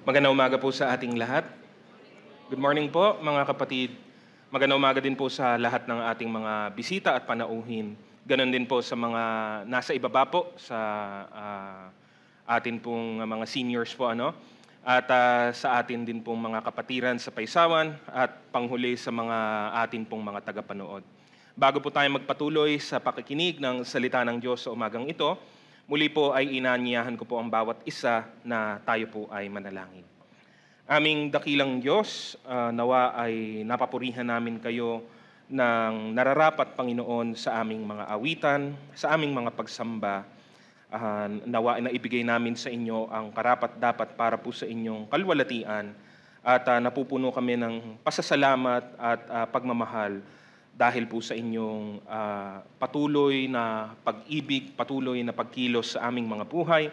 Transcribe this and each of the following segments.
Magandang umaga po sa ating lahat. Good morning po mga kapatid. Magandang umaga din po sa lahat ng ating mga bisita at panauhin. Ganon din po sa mga nasa ibaba po sa atin pong mga seniors po at sa atin din pong mga kapatiran sa Paysawan at panghuli sa mga atin pong mga tagapanood. Bago po tayo magpatuloy sa pakikinig ng salita ng Diyos sa umagang ito, muli po ay inaanyayahan ko po ang bawat isa na tayo po ay manalangin. Aming dakilang Diyos, nawa ay napapurihan namin kayo ng nararapat, Panginoon, sa aming mga awitan, sa aming mga pagsamba. Nawa ay naibigay namin sa inyo ang karapat-dapat para po sa inyong kalwalatian at napupuno kami ng pasasalamat at pagmamahal dahil po sa inyong patuloy na pag-ibig, patuloy na pagkilos sa aming mga buhay,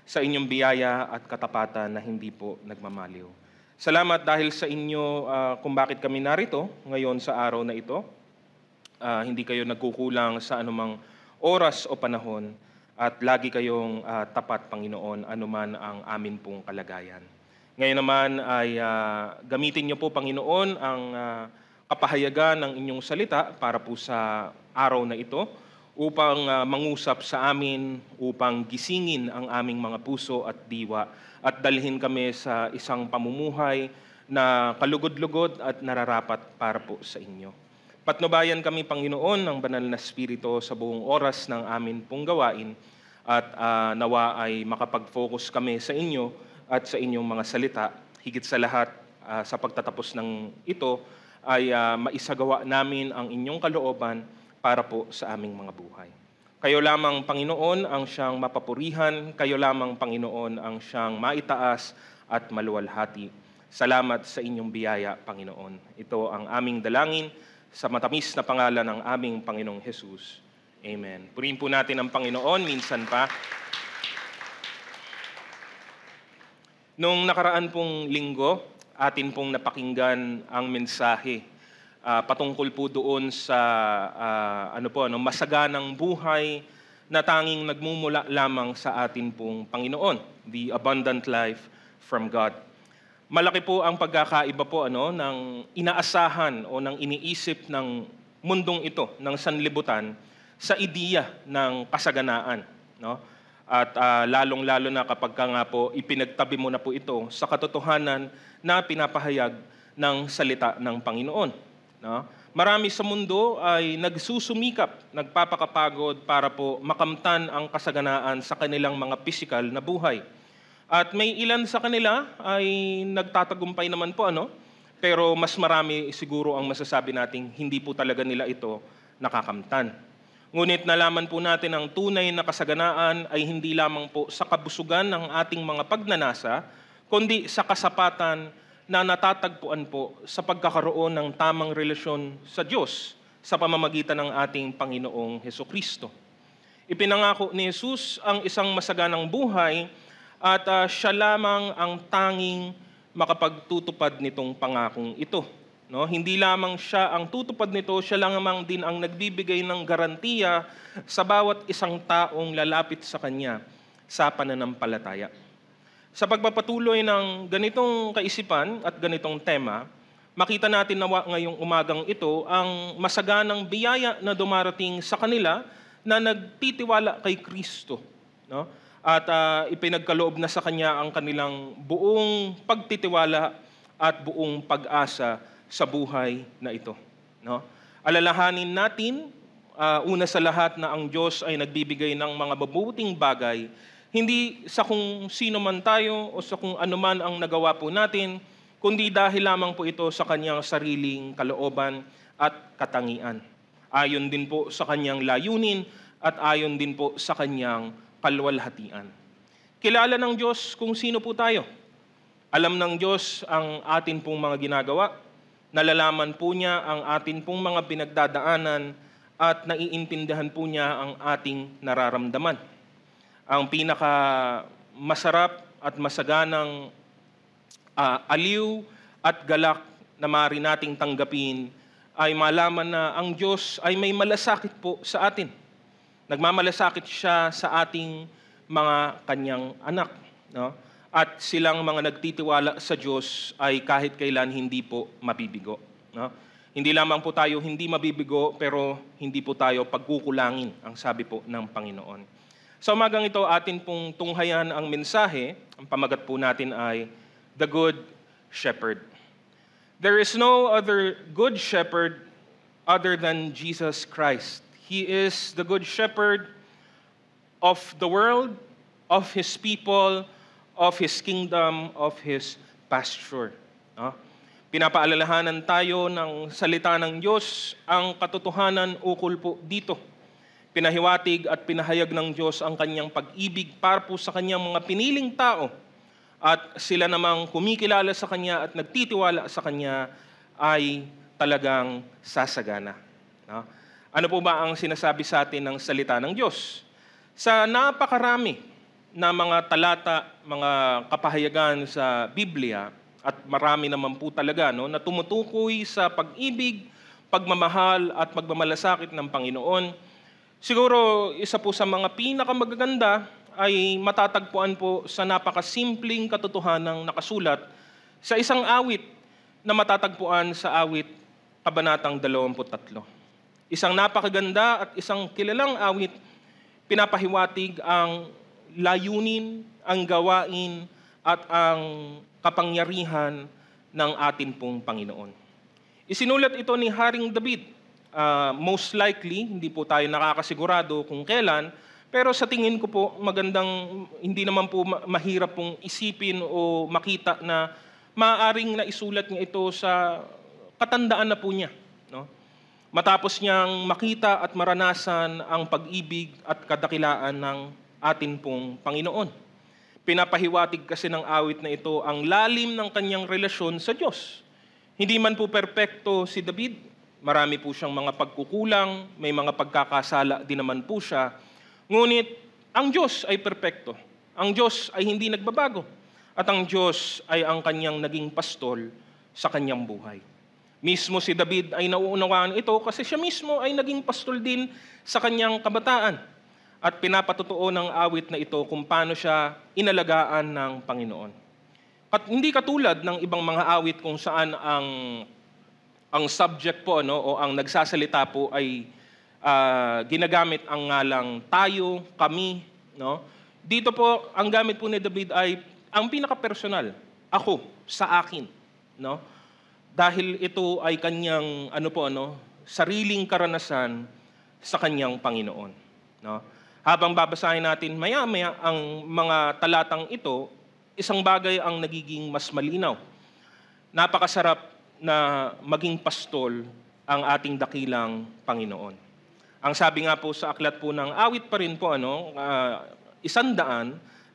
sa inyong biyaya at katapatan na hindi po nagmamaliw. Salamat dahil sa inyo kung bakit kami narito ngayon sa araw na ito. Hindi kayo nagkukulang sa anumang oras o panahon at lagi kayong tapat, Panginoon, anuman ang amin pong kalagayan. Ngayon naman ay gamitin niyo po, Panginoon, ang kapahayagan ng inyong salita para po sa araw na ito upang mangusap sa amin, upang gisingin ang aming mga puso at diwa at dalhin kami sa isang pamumuhay na kalugod-lugod at nararapat para po sa inyo. Patnubayan kami, Panginoon, ng banal na Espiritu sa buong oras ng amin pong gawain at nawa ay makapag-focus kami sa inyo at sa inyong mga salita. Higit sa lahat, sa pagtatapos ng ito, ay maisagawa namin ang inyong kalooban para po sa aming mga buhay. Kayo lamang, Panginoon, ang siyang mapapurihan. Kayo lamang, Panginoon, ang siyang maitaas at maluwalhati. Salamat sa inyong biyaya, Panginoon. Ito ang aming dalangin sa matamis na pangalan ng aming Panginoong Jesus. Amen. Purihin po natin ang Panginoon minsan pa. Noong nakaraan pong linggo, atin pong napakinggan ang mensahe patungkol po doon sa masaganang buhay na tanging nagmumula lamang sa atin pong Panginoon, the abundant life from God. Malaki po ang pagkakaiba po ng inaasahan o ng iniisip ng mundong ito, ng sanlibutan, sa ideya ng kasaganaan, no? At lalong-lalo na kapag nga po ipinagtabi mo na po ito sa katotohanan na pinapahayag ng salita ng Panginoon. No? Marami sa mundo ay nagsusumikap, nagpapakapagod para po makamtan ang kasaganaan sa kanilang mga pisikal na buhay. At may ilan sa kanila ay nagtatagumpay naman po, pero mas marami siguro ang masasabi nating hindi po talaga nila ito nakakamtan. Ngunit nalaman po natin ang tunay na kasaganaan ay hindi lamang po sa kabusugan ng ating mga pagnanasa, kundi sa kasapatan na natatagpuan po sa pagkakaroon ng tamang relasyon sa Diyos sa pamamagitan ng ating Panginoong Hesukristo. Ipinangako ni Jesus ang isang masaganang buhay at siya lamang ang tanging makapagtutupad nitong pangakong ito. No, hindi lamang siya ang tutupad nito, siya lamang din ang nagbibigay ng garantiya sa bawat isang taong lalapit sa kanya sa pananampalataya. Sa pagpapatuloy ng ganitong kaisipan at ganitong tema, makita natin nawa ngayong umagang ito ang masaganang biyaya na dumarating sa kanila na nagtitiwala kay Kristo, no? At ipinagkaloob na sa kanya ang kanilang buong pagtitiwala at buong pag-asa sa buhay na ito, no? Alalahanin natin, una sa lahat, na ang Diyos ay nagbibigay ng mga mabubuting bagay, hindi sa kung sino man tayo o sa kung ano man ang nagawa po natin, kundi dahil lamang po ito sa kanyang sariling kalooban at katangian. Ayon din po sa kanyang layunin at ayon din po sa kanyang kalwalhatian. Kilala ng Diyos kung sino po tayo. Alam ng Diyos ang atin pong mga ginagawa. Nalalaman po niya ang atin pong mga pinagdadaanan at naiintindihan po niya ang ating nararamdaman. Ang pinaka masarap at masaganang aliw at galak na maaari nating tanggapin ay malaman na ang Diyos ay may malasakit po sa atin. Nagmamalasakit siya sa ating mga kanyang anak, no? at silang mga nagtitiwala sa Diyos ay kahit kailan hindi po mabibigo. No? Hindi lamang po tayo hindi mabibigo, pero hindi po tayo pagkukulangin, ang sabi po ng Panginoon. Sa umagang ito, atin pong tunghayan ang mensahe. Ang pamagat po natin ay The Good Shepherd. There is no other good shepherd other than Jesus Christ. He is the good shepherd of the world, of His people, of His kingdom, of His pasture. No? Pinapaalalahanan tayo ng salita ng Diyos ang katotohanan ukol po dito. Pinahiwatig at pinahayag ng Diyos ang kanyang pag-ibig para po sa kanyang mga piniling tao, at sila namang kumikilala sa Kanya at nagtitiwala sa Kanya ay talagang sasagana. No? Ano po ba ang sinasabi sa atin ng salita ng Diyos? Sa napakarami na mga talata, mga kapahayagan sa Biblia, at marami naman po talaga na tumutukoy sa pag-ibig, pagmamahal at pagmamalasakit ng Panginoon, siguro isa po sa mga pinakamagaganda ay matatagpuan po sa napakasimpleng katotohanang nakasulat sa isang awit na matatagpuan sa awit kabanatang 23. Isang napakaganda at isang kilalang awit, pinapahiwatig ang layunin, ang gawain at ang kapangyarihan ng atin pong Panginoon. Isinulat ito ni Haring David. Most likely, hindi po tayo nakakasigurado kung kailan, pero sa tingin ko po, hindi naman po mahirap pong isipin o makita na maaaring naisulat niya ito sa katandaan na po niya. No? Matapos niyang makita at maranasan ang pag-ibig at kadakilaan ng atin pong Panginoon. Pinapahiwatig kasi ng awit na ito ang lalim ng kanyang relasyon sa Diyos. Hindi man po perpekto si David, marami po siyang mga pagkukulang, may mga pagkakasala din naman po siya. Ngunit ang Diyos ay perpekto. Ang Diyos ay hindi nagbabago. At ang Diyos ay ang kanyang naging pastol sa kanyang buhay. Mismo si David ay nauunawaan ito kasi siya mismo ay naging pastol din sa kanyang kabataan. At pinapatutuo ng awit na ito kung paano siya inalagaan ng Panginoon. At hindi katulad ng ibang mga awit kung saan ang subject po o ang nagsasalita po ay ginagamit ang ngalang tayo, kami. No? Dito po, ang gamit po ni David ay ang pinaka-personal, ako, sa akin. No? Dahil ito ay kanyang sariling karanasan sa kanyang Panginoon. No? Habang babasahin natin maya-maya ang mga talatang ito, isang bagay ang nagiging mas malinaw. Napakasarap na maging pastol ang ating dakilang Panginoon. Ang sabi nga po sa aklat po ng awit pa rin po, 100,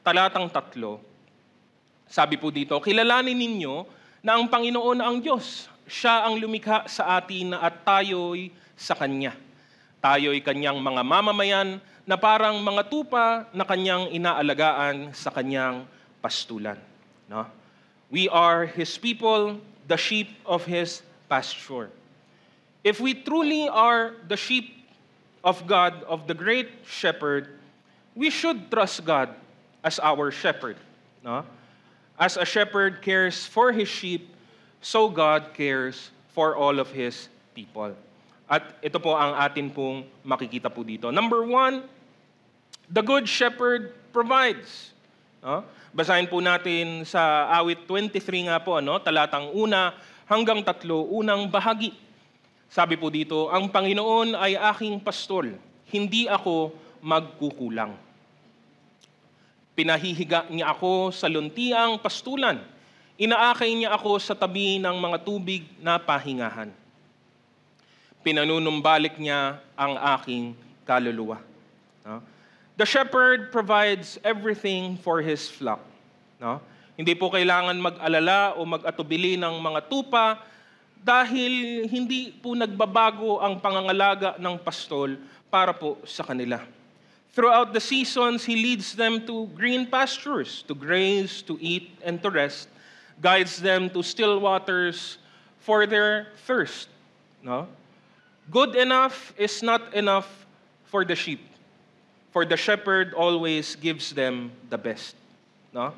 talatang 3, sabi po dito, kilalanin ninyo na ang Panginoon ang Diyos. Siya ang lumikha sa atin at tayo'y sa Kanya. Tayo'y Kanyang mga mamamayan na parang mga tupa na Kanyang inaalagaan sa Kanyang pastulan. No? We are His people, the sheep of His pasture. If we truly are the sheep of God, of the great shepherd, we should trust God as our shepherd. No? As a shepherd cares for his sheep, so God cares for all of His people. At ito po ang atin pong makikita po dito. Number 1, the good shepherd provides. No? Basahin po natin sa awit 23 nga po, talatang 1 hanggang 3, unang bahagi. Sabi po dito, ang Panginoon ay aking pastol, hindi ako magkukulang. Pinahihiga niya ako sa luntiang pastulan. Inaakay niya ako sa tabi ng mga tubig na pahingahan. Pinanunumbalik niya ang aking kaluluwa. No? The shepherd provides everything for his flock. No? Hindi po kailangan mag-alala o mag-atubili ng mga tupa dahil hindi po nagbabago ang pangangalaga ng pastol para po sa kanila. Throughout the seasons, He leads them to green pastures, to graze, to eat, and to rest, guides them to still waters for their thirst. No? Good enough is not enough for the sheep, for the shepherd always gives them the best. No?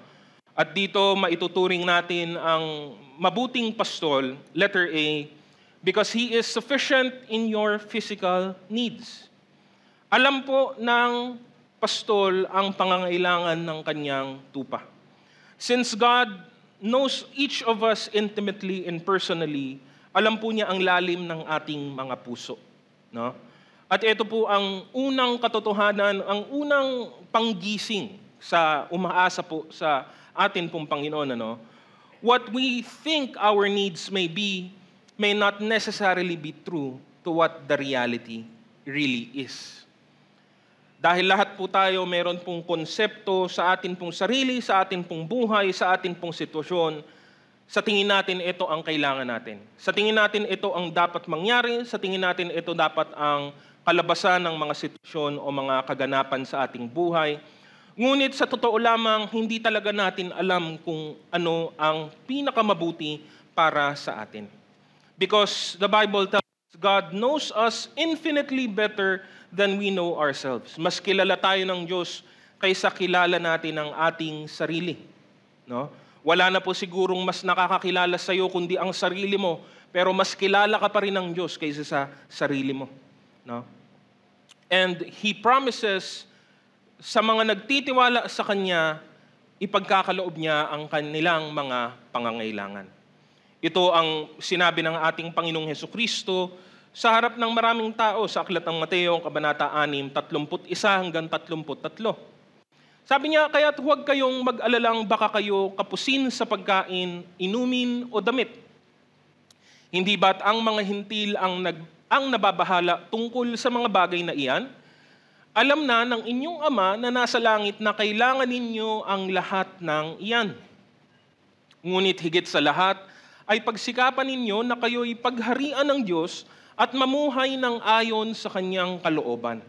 At dito maituturing natin ang mabuting pastol, letter A, because he is sufficient in your physical needs. Alam po ng pastol ang pangangailangan ng kanyang tupa. Since God knows each of us intimately and personally, alam po niya ang lalim ng ating mga puso. No? At ito po ang unang katotohanan, ang unang panggising sa umaasa po sa atin pong Panginoon. Ano? What we think our needs may be may not necessarily be true to what the reality really is. Dahil lahat po tayo meron pong konsepto sa atin pong sarili, sa atin pong buhay, sa atin pong sitwasyon. Sa tingin natin ito ang kailangan natin. Sa tingin natin ito ang dapat mangyari. Sa tingin natin ito dapat ang kalabasan ng mga sitwasyon o mga kaganapan sa ating buhay. Ngunit sa totoo lamang, hindi talaga natin alam kung ano ang pinakamabuti para sa atin. Because the Bible tells us God knows us infinitely better than we know ourselves. Mas kilala tayo ng Diyos kaysa kilala natin ang ating sarili. No? Wala na po sigurong mas nakakakilala sa iyo kundi ang sarili mo, pero mas kilala ka pa rin ng Diyos kaysa sa sarili mo. No? And He promises sa mga nagtitiwala sa Kanya, ipagkakaloob niya ang kanilang mga pangangailangan. Ito ang sinabi ng ating Panginoong Hesukristo sa harap ng maraming tao sa Aklat ng Mateo, Kabanata 6, 31 hanggang 33. Sabi niya, kaya't huwag kayong mag-alalang baka kayo kapusin sa pagkain, inumin o damit. Hindi ba't ang mga hintil ang nababahala tungkol sa mga bagay na iyan? Alam na ng inyong Ama na nasa langit na kailangan ninyo ang lahat ng iyan. Ngunit higit sa lahat ay pagsikapan ninyo na kayo'y pagharian ng Diyos at mamuhay ng ayon sa Kanyang kalooban.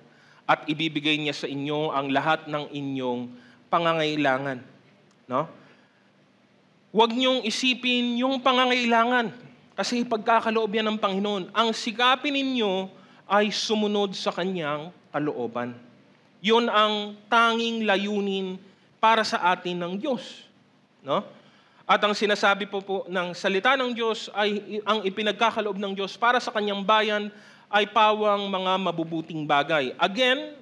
At ibibigay niya sa inyo ang lahat ng inyong pangangailangan. No? Huwag niyong isipin yung pangangailangan kasi pagkakaloob yan ng Panginoon. Ang sikapin ninyo ay sumunod sa Kanyang kalooban. Yun ang tanging layunin para sa atin ng Diyos. No? At ang sinasabi po ng salita ng Diyos ay ang ipinagkakaloob ng Diyos para sa Kanyang bayan ay pawang mga mabubuting bagay. Again,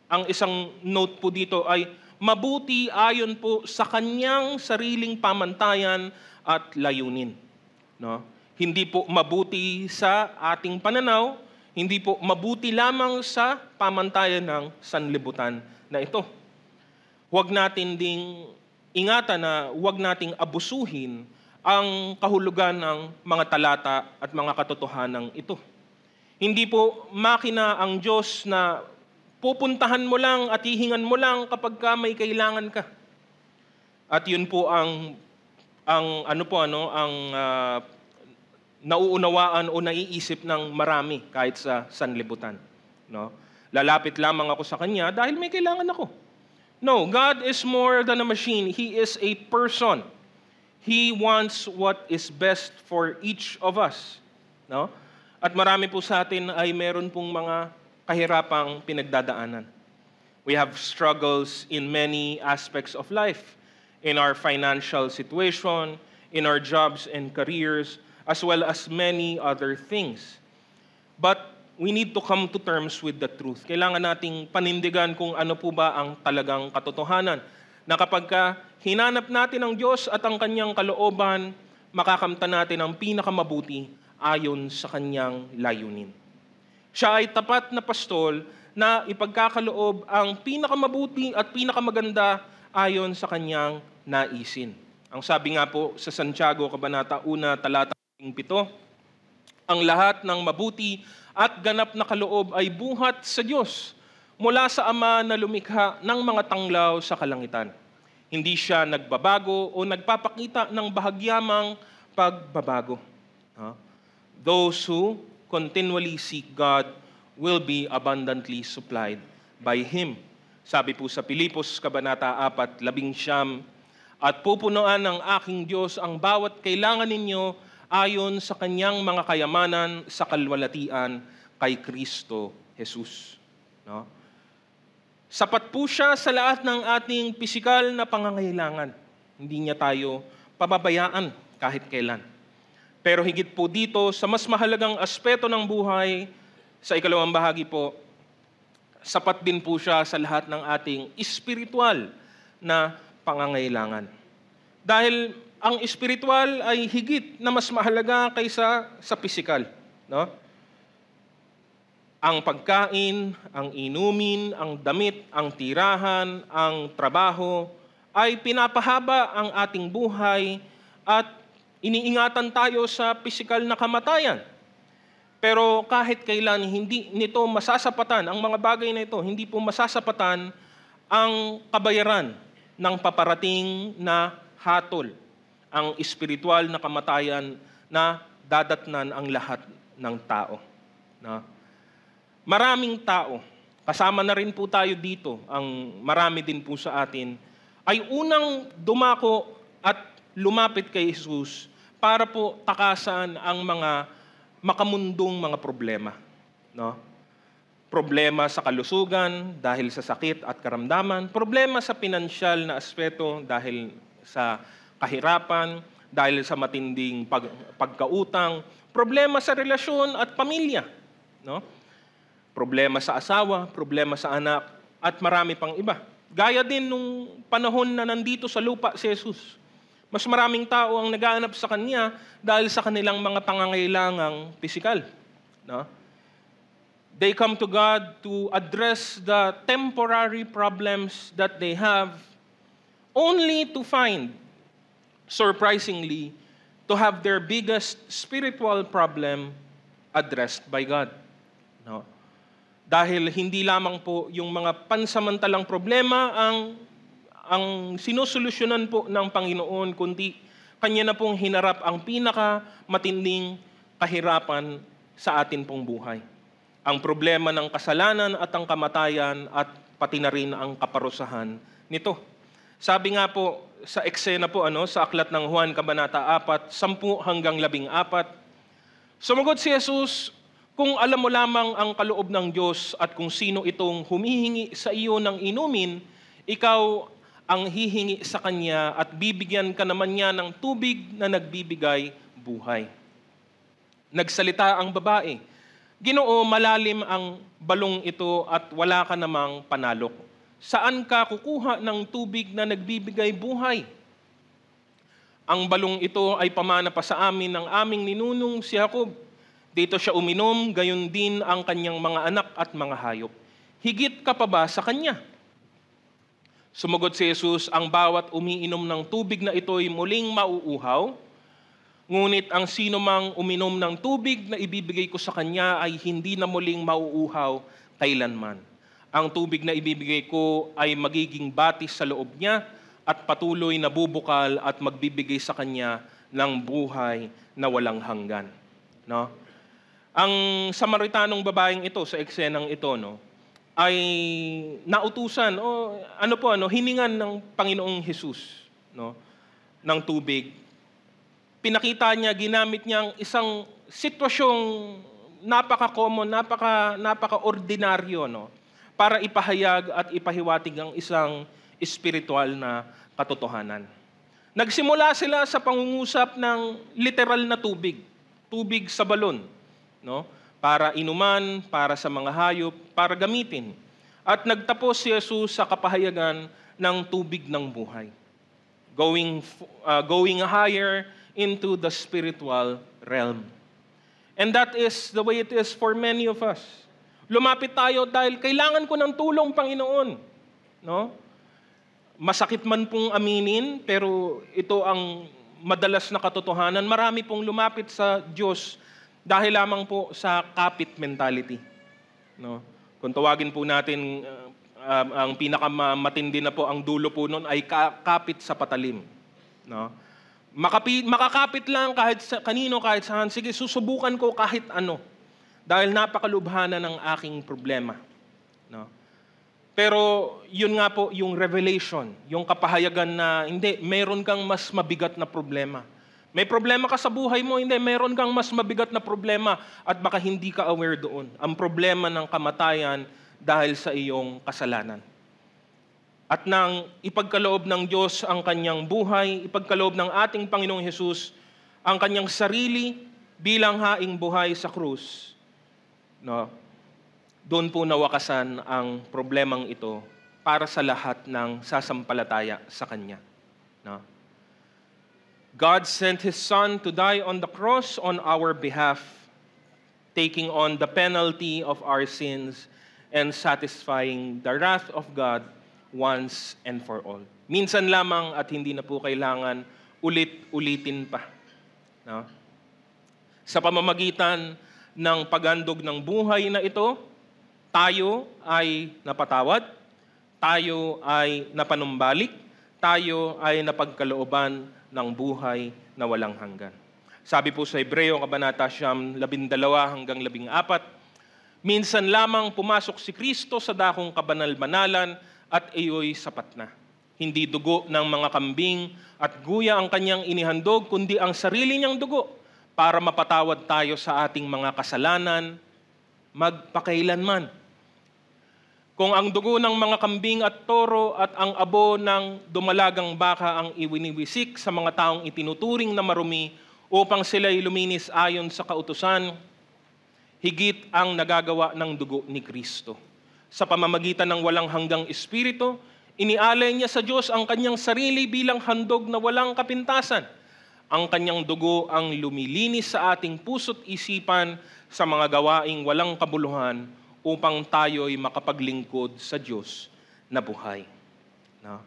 ang isang note po dito ay mabuti ayon po sa Kanyang sariling pamantayan at layunin. No? Hindi po mabuti sa ating pananaw, hindi po mabuti lamang sa pamantayan ng sanlibutan na ito. Huwag natin ding ingatan na huwag nating abusuhin ang kahulugan ng mga talata at mga katotohanan ito. Hindi po makina ang Diyos na pupuntahan mo lang at hihingan mo lang kapag may kailangan ka. At yun po ang nauunawaan o naiisip ng marami kahit sa sanlibutan. No? Lalapit lamang ako sa Kanya dahil may kailangan ako. No, God is more than a machine. He is a person. He wants what is best for each of us. No? At marami po sa atin ay meron pong mga kahirapang pinagdadaanan. We have struggles in many aspects of life, in our financial situation, in our jobs and careers, as well as many other things. But we need to come to terms with the truth. Kailangan nating panindigan kung ano po ba ang talagang katotohanan. Na kapag hinanap natin ang Diyos at ang Kanyang kalooban, makakamtan natin ang pinakamabuti ayon sa Kanyang layunin. Siya ay tapat na pastol na ipagkakaloob ang pinakamabuti at pinakamaganda ayon sa Kanyang naisin. Ang sabi nga po sa Santiago, Kabanata 1, talata 7, ang lahat ng mabuti at ganap na kaloob ay buhat sa Diyos mula sa Ama na lumikha ng mga tanglaw sa kalangitan. Hindi siya nagbabago o nagpapakita ng bahagyamang pagbabago. Those who continually seek God will be abundantly supplied by Him. Sabi po sa Pilipos, Kabanata 4, 11, at pupunuan ng aking Diyos ang bawat kailangan ninyo ayon sa Kanyang mga kayamanan sa kalwalatian kay Kristo Jesus. No? Sapat po siya sa lahat ng ating pisikal na pangangailangan. Hindi niya tayo pababayaan kahit kailan. Pero higit po dito, sa mas mahalagang aspeto ng buhay, sa ikalawang bahagi po, sapat din po siya sa lahat ng ating espiritual na pangangailangan. Dahil ang espiritual ay higit na mas mahalaga kaysa sa pisikal. No? Ang pagkain, ang inumin, ang damit, ang tirahan, ang trabaho, ay pinapahaba ang ating buhay at iniingatan tayo sa pisikal na kamatayan. Pero kahit kailan hindi nito masasapatan, ang mga bagay na ito, hindi po masasapatan ang kabayaran ng paparating na hatol, ang espiritual na kamatayan na dadatnan ang lahat ng tao. No? Maraming tao, kasama na rin po tayo dito, ang marami din po sa atin, ay unang dumako at lumapit kay Jesus para po takasan ang mga makamundong mga problema. No? Problema sa kalusugan dahil sa sakit at karamdaman, problema sa pinansyal na aspeto dahil sa kahirapan, dahil sa matinding pagkautang, problema sa relasyon at pamilya. No? Problema sa asawa, problema sa anak, at marami pang iba. Gaya din nung panahon na nandito sa lupa si Jesus. Mas maraming tao ang naghahanap sa Kanya dahil sa kanilang mga pangangailangang pisikal. No? They come to God to address the temporary problems that they have, only to find, surprisingly, to have their biggest spiritual problem addressed by God. No? Dahil hindi lamang po yung mga pansamantalang problema ang sinusolusyonan po ng Panginoon, kundi Kanya na pong hinarap ang pinaka-matinding kahirapan sa atin pong buhay. Ang problema ng kasalanan at ang kamatayan at pati na rin ang kaparusahan nito. Sabi nga po sa eksena po sa aklat ng Juan Kabanata 4, 10 hanggang 14, sumagot si Jesus, "Kung alam mo lamang ang kaloob ng Diyos at kung sino itong humihingi sa iyo ng inumin, ikaw ang hihingi sa Kanya at bibigyan ka naman niya ng tubig na nagbibigay buhay." Nagsalita ang babae, "Ginoo, malalim ang balong ito at wala ka namang panalok. Saan ka kukuha ng tubig na nagbibigay buhay? Ang balong ito ay pamana pa sa amin ng aming ninunong si Jacob. Dito siya uminom, gayon din ang kanyang mga anak at mga hayop. Higit ka pa ba sa kanya?" Sumagot si Jesus, "Ang bawat umiinom ng tubig na ito'y muling mauuhaw, ngunit ang sino mang uminom ng tubig na ibibigay ko sa kanya ay hindi na muling mauuhaw kailanman. Ang tubig na ibibigay ko ay magiging batis sa loob niya at patuloy na bubukal at magbibigay sa kanya ng buhay na walang hanggan." No? Ang Samaritanong babaeng ito sa eksenang ito, ay nautusan hiningan ng Panginoong Hesus, ng tubig. Pinakita niya, ginamit niya ang isang sitwasyong napaka-common, napaka-ordinaryo, para ipahayag at ipahiwatig ang isang espiritual na katotohanan. Nagsimula sila sa pangungusap ng literal na tubig sa balon, para inuman, para sa mga hayop, para gamitin. At nagtapos si Jesus sa kapahayagan ng tubig ng buhay. Going higher into the spiritual realm. And that is the way it is for many of us. Lumapit tayo dahil kailangan ko ng tulong, Panginoon. Masakit man pong aminin, pero ito ang madalas na katotohanan. Marami pong lumapit sa Diyos dahil lamang po sa kapit mentality. Kung tawagin po natin, ang pinakamatindi na po, ang dulo po nun ay kapit sa patalim. Makakapit lang kahit sa kanino, kahit saan. Sige, susubukan ko kahit ano. Dahil napakalubhana ng aking problema. Pero yun nga po yung revelation, yung kapahayagan na hindi, meron kang mas mabigat na problema. May problema ka sa buhay mo, hindi, meron kang mas mabigat na problema at baka hindi ka aware doon. Ang problema ng kamatayan dahil sa iyong kasalanan. At nang ipagkaloob ng Diyos ang kanyang buhay, ipagkaloob ng ating Panginoong Hesus ang kanyang sarili bilang haing buhay sa krus, no? Doon po nawakasan ang problemang ito para sa lahat ng sasampalataya sa Kanya. No? God sent His Son to die on the cross on our behalf, taking on the penalty of our sins and satisfying the wrath of God once and for all. Minsan lamang at hindi na po kailangan ulit-ulitin pa. No? Sa pamamagitan ng paghandog ng buhay na ito, tayo ay napatawad, tayo ay napanumbalik, tayo ay napagkalooban ng buhay na walang hanggan. Sabi po sa Hebreo, Kabanata 12 hanggang 14, minsan lamang pumasok si Kristo sa dakong kabanal-banalan at iyo'y sapat na. Hindi dugo ng mga kambing at guya ang kanyang inihandog, kundi ang sarili niyang dugo para mapatawad tayo sa ating mga kasalanan magpakailanman. Kung ang dugo ng mga kambing at toro at ang abo ng dumalagang baka ang iwiniwisik sa mga taong itinuturing na marumi upang sila'y luminis ayon sa kautusan, higit ang nagagawa ng dugo ni Kristo. Sa pamamagitan ng walang hanggang espiritu, inialay niya sa Diyos ang kanyang sarili bilang handog na walang kapintasan. Ang kanyang dugo ang lumilinis sa ating puso't isipan sa mga gawaing walang kabuluhan upang tayo'y makapaglingkod sa Diyos na buhay. No?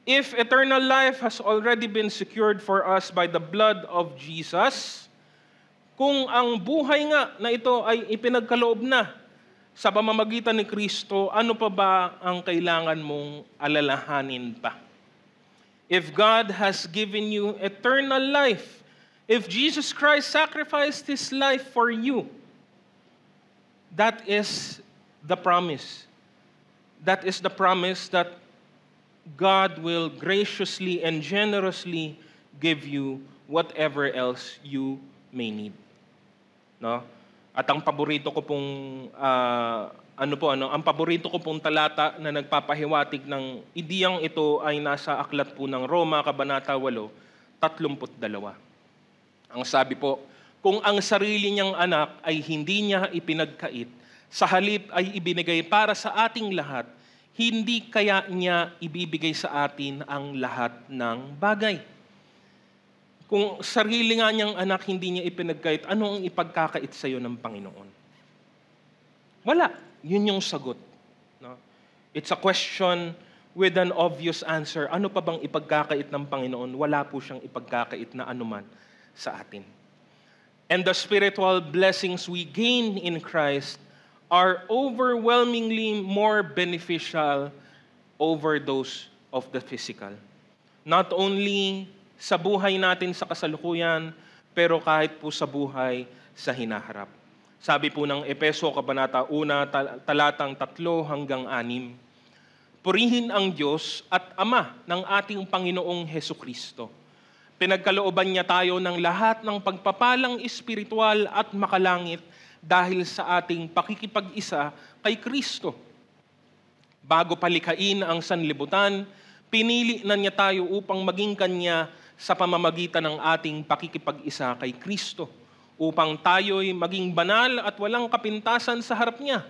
If eternal life has already been secured for us by the blood of Jesus, kung ang buhay nga na ito ay ipinagkaloob na sa pamamagitan ni Kristo, ano pa ba ang kailangan mong alalahanin pa? If God has given you eternal life, if Jesus Christ sacrificed His life for you, that is the promise. That is the promise that God will graciously and generously give you whatever else you may need. No? At ang paborito ko pong ang paborito ko pong talata na nagpapahiwatig ng ideyang ito ay nasa aklat po ng Roma, Kabanata 8, 32. Ang sabi po, kung ang sarili niyang anak ay hindi niya ipinagkait, sa halip ay ibinigay para sa ating lahat, hindi kaya niya ibibigay sa atin ang lahat ng bagay? Kung sarili nga niyang anak hindi niya ipinagkait, ano ang ipagkakait sa iyo ng Panginoon? Wala. Yun yung sagot. No? It's a question with an obvious answer. Ano pa bang ipagkakait ng Panginoon? Wala po siyang ipagkakait na anuman sa atin. And the spiritual blessings we gain in Christ are overwhelmingly more beneficial over those of the physical. Not only sa buhay natin sa kasalukuyan, pero kahit po sa buhay sa hinaharap. Sabi po ng Efeso, Kabanata 1, talatang 3 hanggang 6, purihin ang Diyos at Ama ng ating Panginoong Hesukristo. Pinagkalooban niya tayo ng lahat ng pagpapalang espiritual at makalangit dahil sa ating pakikipag-isa kay Kristo. Bago palikain ang sanlibutan, pinili na niya tayo upang maging Kanya sa pamamagitan ng ating pakikipag-isa kay Kristo, upang tayo'y maging banal at walang kapintasan sa harap niya.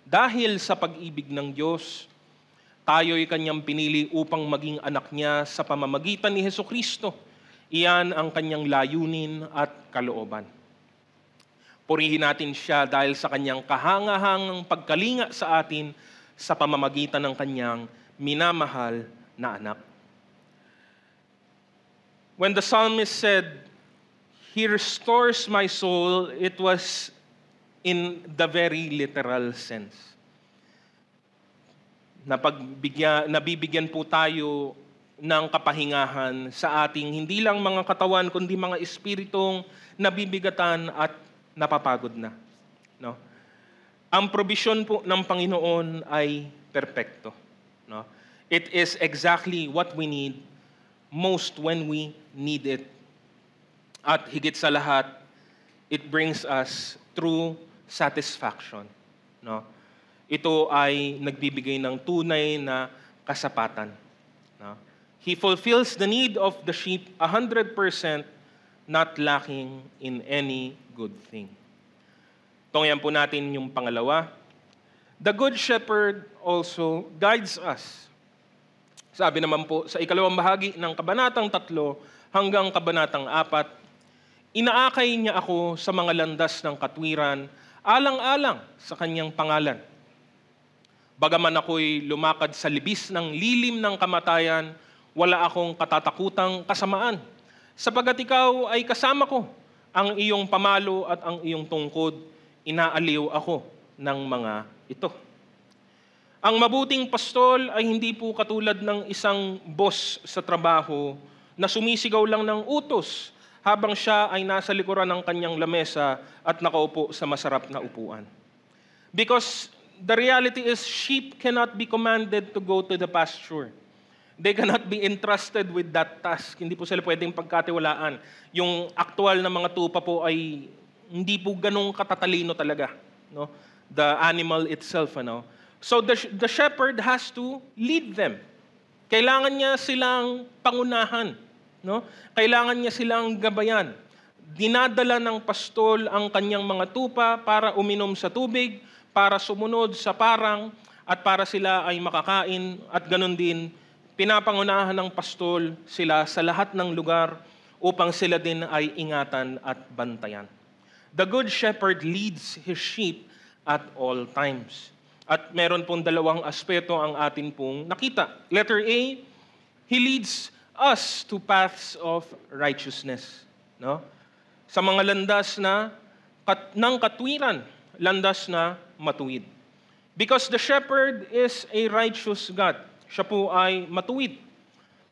Dahil sa pag-ibig ng Diyos, tayo'y Kanyang pinili upang maging anak niya sa pamamagitan ni Hesukristo. Iyan ang Kanyang layunin at kalooban. Purihin natin siya dahil sa Kanyang kahangahangang pagkalinga sa atin sa pamamagitan ng Kanyang minamahal na anak. When the psalmist said, He restores my soul, it was in the very literal sense. Nabibigyan po tayo ng kapahingahan sa ating hindi lang mga katawan, kundi mga espiritong nabibigatan at napapagod na. No? Ang provision po ng Panginoon ay perpekto. No? It is exactly what we need most when we need it. At higit sa lahat, it brings us true satisfaction. No? Ito ay nagbibigay ng tunay na kasapatan. No? He fulfills the need of the sheep 100%, not lacking in any good thing. Tungyan po natin yung pangalawa. The Good Shepherd also guides us. Sabi naman po sa ikalawang bahagi ng Kabanatang 3 hanggang Kabanatang 4, inaakay niya ako sa mga landas ng katwiran, alang-alang sa kanyang pangalan. Bagaman ako'y lumakad sa libis ng lilim ng kamatayan, wala akong katatakutang kasamaan. Sapagkat ikaw ay kasama ko, ang iyong pamalo at ang iyong tungkod, inaaliw ako ng mga ito. Ang mabuting pastol ay hindi po katulad ng isang boss sa trabaho na sumisigaw lang ng utos habang siya ay nasa likuran ng kanyang lamesa at nakaupo sa masarap na upuan. Because the reality is sheep cannot be commanded to go to the pasture. They cannot be entrusted with that task. Hindi po sila pwedeng pagkatiwalaan. Yung aktual na mga tupa po ay hindi po ganong katatalino talaga. No? The animal itself. Ano? So the shepherd has to lead them. Kailangan niya silang pangunahan. No? Kailangan niya silang gabayan. Dinadala ng pastol ang kanyang mga tupa para uminom sa tubig, para sumunod sa parang, at para sila ay makakain, at ganun din, pinapangunahan ng pastol sila sa lahat ng lugar upang sila din ay ingatan at bantayan. The Good Shepherd leads his sheep at all times. At meron pong dalawang aspeto ang atin pong nakita. Letter A, he leads us to paths of righteousness. No? Sa mga landas ng katwiran, landas na matuwid. Because the shepherd is a righteous God. Siya po ay matuwid.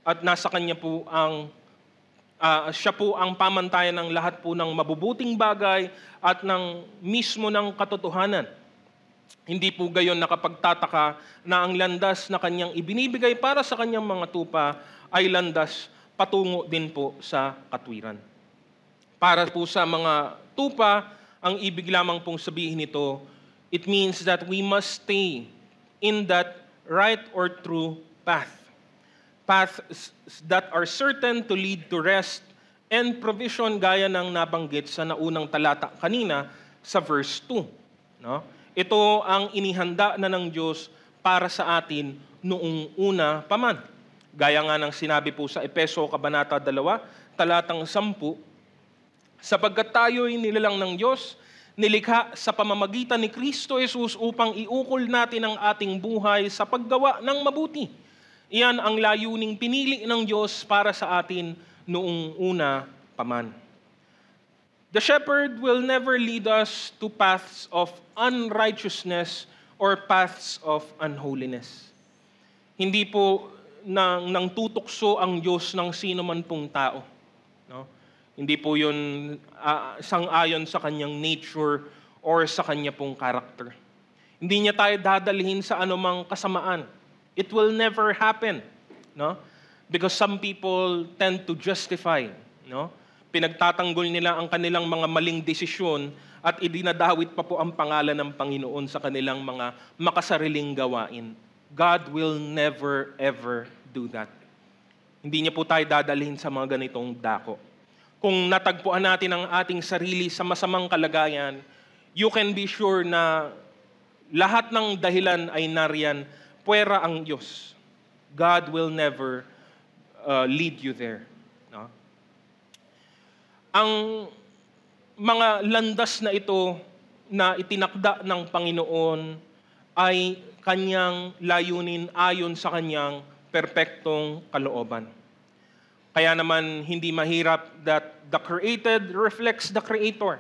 At nasa kanya po siya po ang pamantayan ng lahat po ng mabubuting bagay at ng mismo ng katotohanan. Hindi po gayon nakapagtataka na ang landas na kanyang ibinibigay para sa kanyang mga tupa ay landas patungo din po sa katwiran. Para po sa mga tupa, ang ibig lamang pong sabihin nito, it means that we must stay in that right or true path. Paths that are certain to lead to rest and provision gaya ng nabanggit sa naunang talata kanina sa verse 2. No? Ito ang inihanda na ng Diyos para sa atin noong una pa man. Gaya nga ng sinabi po sa Efeso Kabanata 2, talatang 10, sapagkat tayo'y nilalang ng Diyos, nilikha sa pamamagitan ni Kristo Jesus upang iukol natin ang ating buhay sa paggawa ng mabuti. Iyan ang layuning pinili ng Diyos para sa atin noong una pa man. The shepherd will never lead us to paths of unrighteousness or paths of unholiness. Hindi po nang tutukso ang Diyos ng sino man pong tao. No? Hindi po yun sang-ayon sa kanyang nature or sa kanya pong character. Hindi niya tayo dadalhin sa anumang kasamaan. It will never happen. No? Because some people tend to justify. No? Pinagtatanggol nila ang kanilang mga maling desisyon at idinadawit pa po ang pangalan ng Panginoon sa kanilang mga makasariling gawain. God will never ever do that. Hindi niya po tayo dadalhin sa mga ganitong dako. Kung natagpuan natin ang ating sarili sa masamang kalagayan, you can be sure na lahat ng dahilan ay nariyan, puwera ang Diyos. God will never lead you there. No? Ang mga landas na ito na itinakda ng Panginoon ay kanyang layunin ayon sa kanyang perpektong kalooban. Kaya naman hindi mahirap that the created reflects the Creator.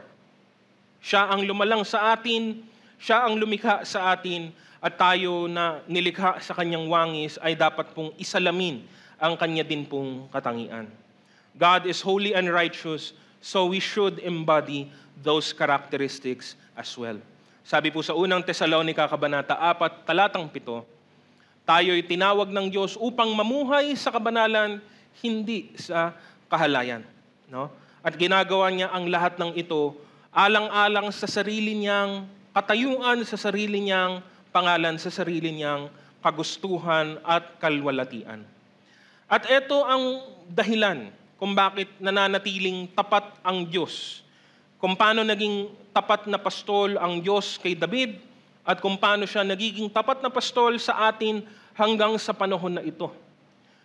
Siya ang lumalang sa atin, siya ang lumikha sa atin, at tayo na nilikha sa kanyang wangis ay dapat pong isalamin ang kanya din pong katangian. God is holy and righteous, so we should embody those characteristics as well. Sabi po sa unang Tesalonica, Kabanata 4, talatang 7, tayo'y tinawag ng Diyos upang mamuhay sa kabanalan, hindi sa kahalayan. No? At ginagawa niya ang lahat ng ito alang-alang sa sarili niyang katayuan, sa sarili niyang pangalan, sa sarili niyang kagustuhan at kalwalatian. At ito ang dahilan kung bakit nananatiling tapat ang Diyos. Kung paano naging tapat na pastol ang Diyos kay David at kung paano siya nagiging tapat na pastol sa atin hanggang sa panahon na ito.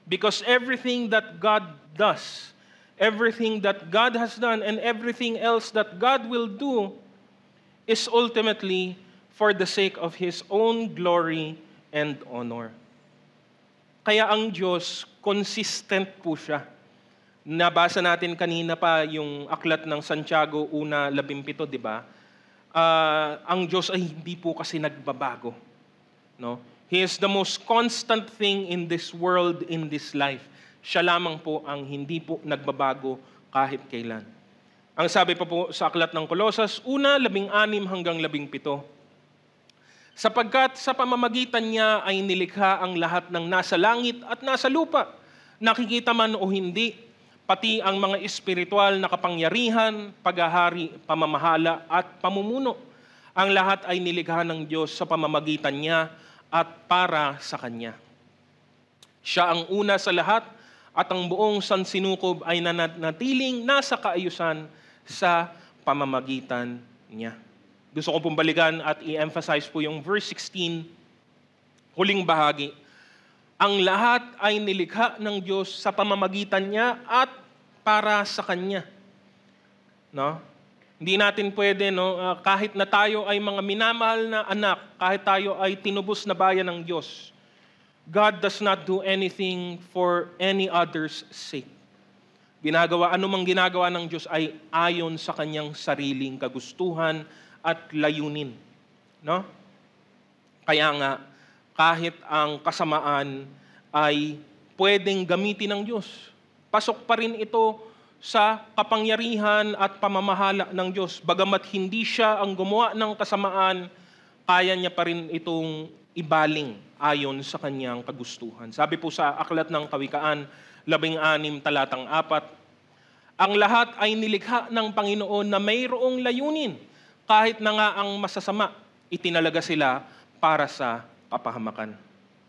Because everything that God does, everything that God has done, and everything else that God will do is ultimately for the sake of His own glory and honor. Kaya ang Diyos, consistent po siya. Nabasa natin kanina pa yung aklat ng Santiago 1:17, di ba? Ang Diyos ay hindi po kasi nagbabago. No? He is the most constant thing in this world, in this life. Siya lamang po ang hindi po nagbabago kahit kailan. Ang sabi pa po sa aklat ng Kolosas 1:16-17, sapagkat sa pamamagitan niya ay nilikha ang lahat ng nasa langit at nasa lupa, nakikita man o hindi, pati ang mga espiritual na kapangyarihan, paghahari, pamamahala at pamumuno. Ang lahat ay nilikha ng Diyos sa pamamagitan niya at para sa Kanya. Siya ang una sa lahat at ang buong sansinukob ay nanatiling nasa kaayusan sa pamamagitan niya. Gusto ko pong balikan at i-emphasize po yung verse 16, huling bahagi. Ang lahat ay nilikha ng Diyos sa pamamagitan niya at para sa Kanya. No? Hindi natin pwede, kahit na tayo ay mga minamahal na anak, kahit tayo ay tinubos na bayan ng Diyos, God does not do anything for any other's sake. Anumang ginagawa ng Diyos ay ayon sa Kanyang sariling kagustuhan at layunin. No? Kaya nga, kahit ang kasamaan ay pwedeng gamitin ng Diyos, pasok pa rin ito sa kapangyarihan at pamamahala ng Diyos. Bagamat hindi siya ang gumawa ng kasamaan, kaya niya pa rin itong ibaling ayon sa Kanyang kagustuhan. Sabi po sa aklat ng Kawikaan 16:4, ang lahat ay nilikha ng Panginoon na mayroong layunin. Kahit na nga ang masasama, itinalaga sila para sa kapahamakan.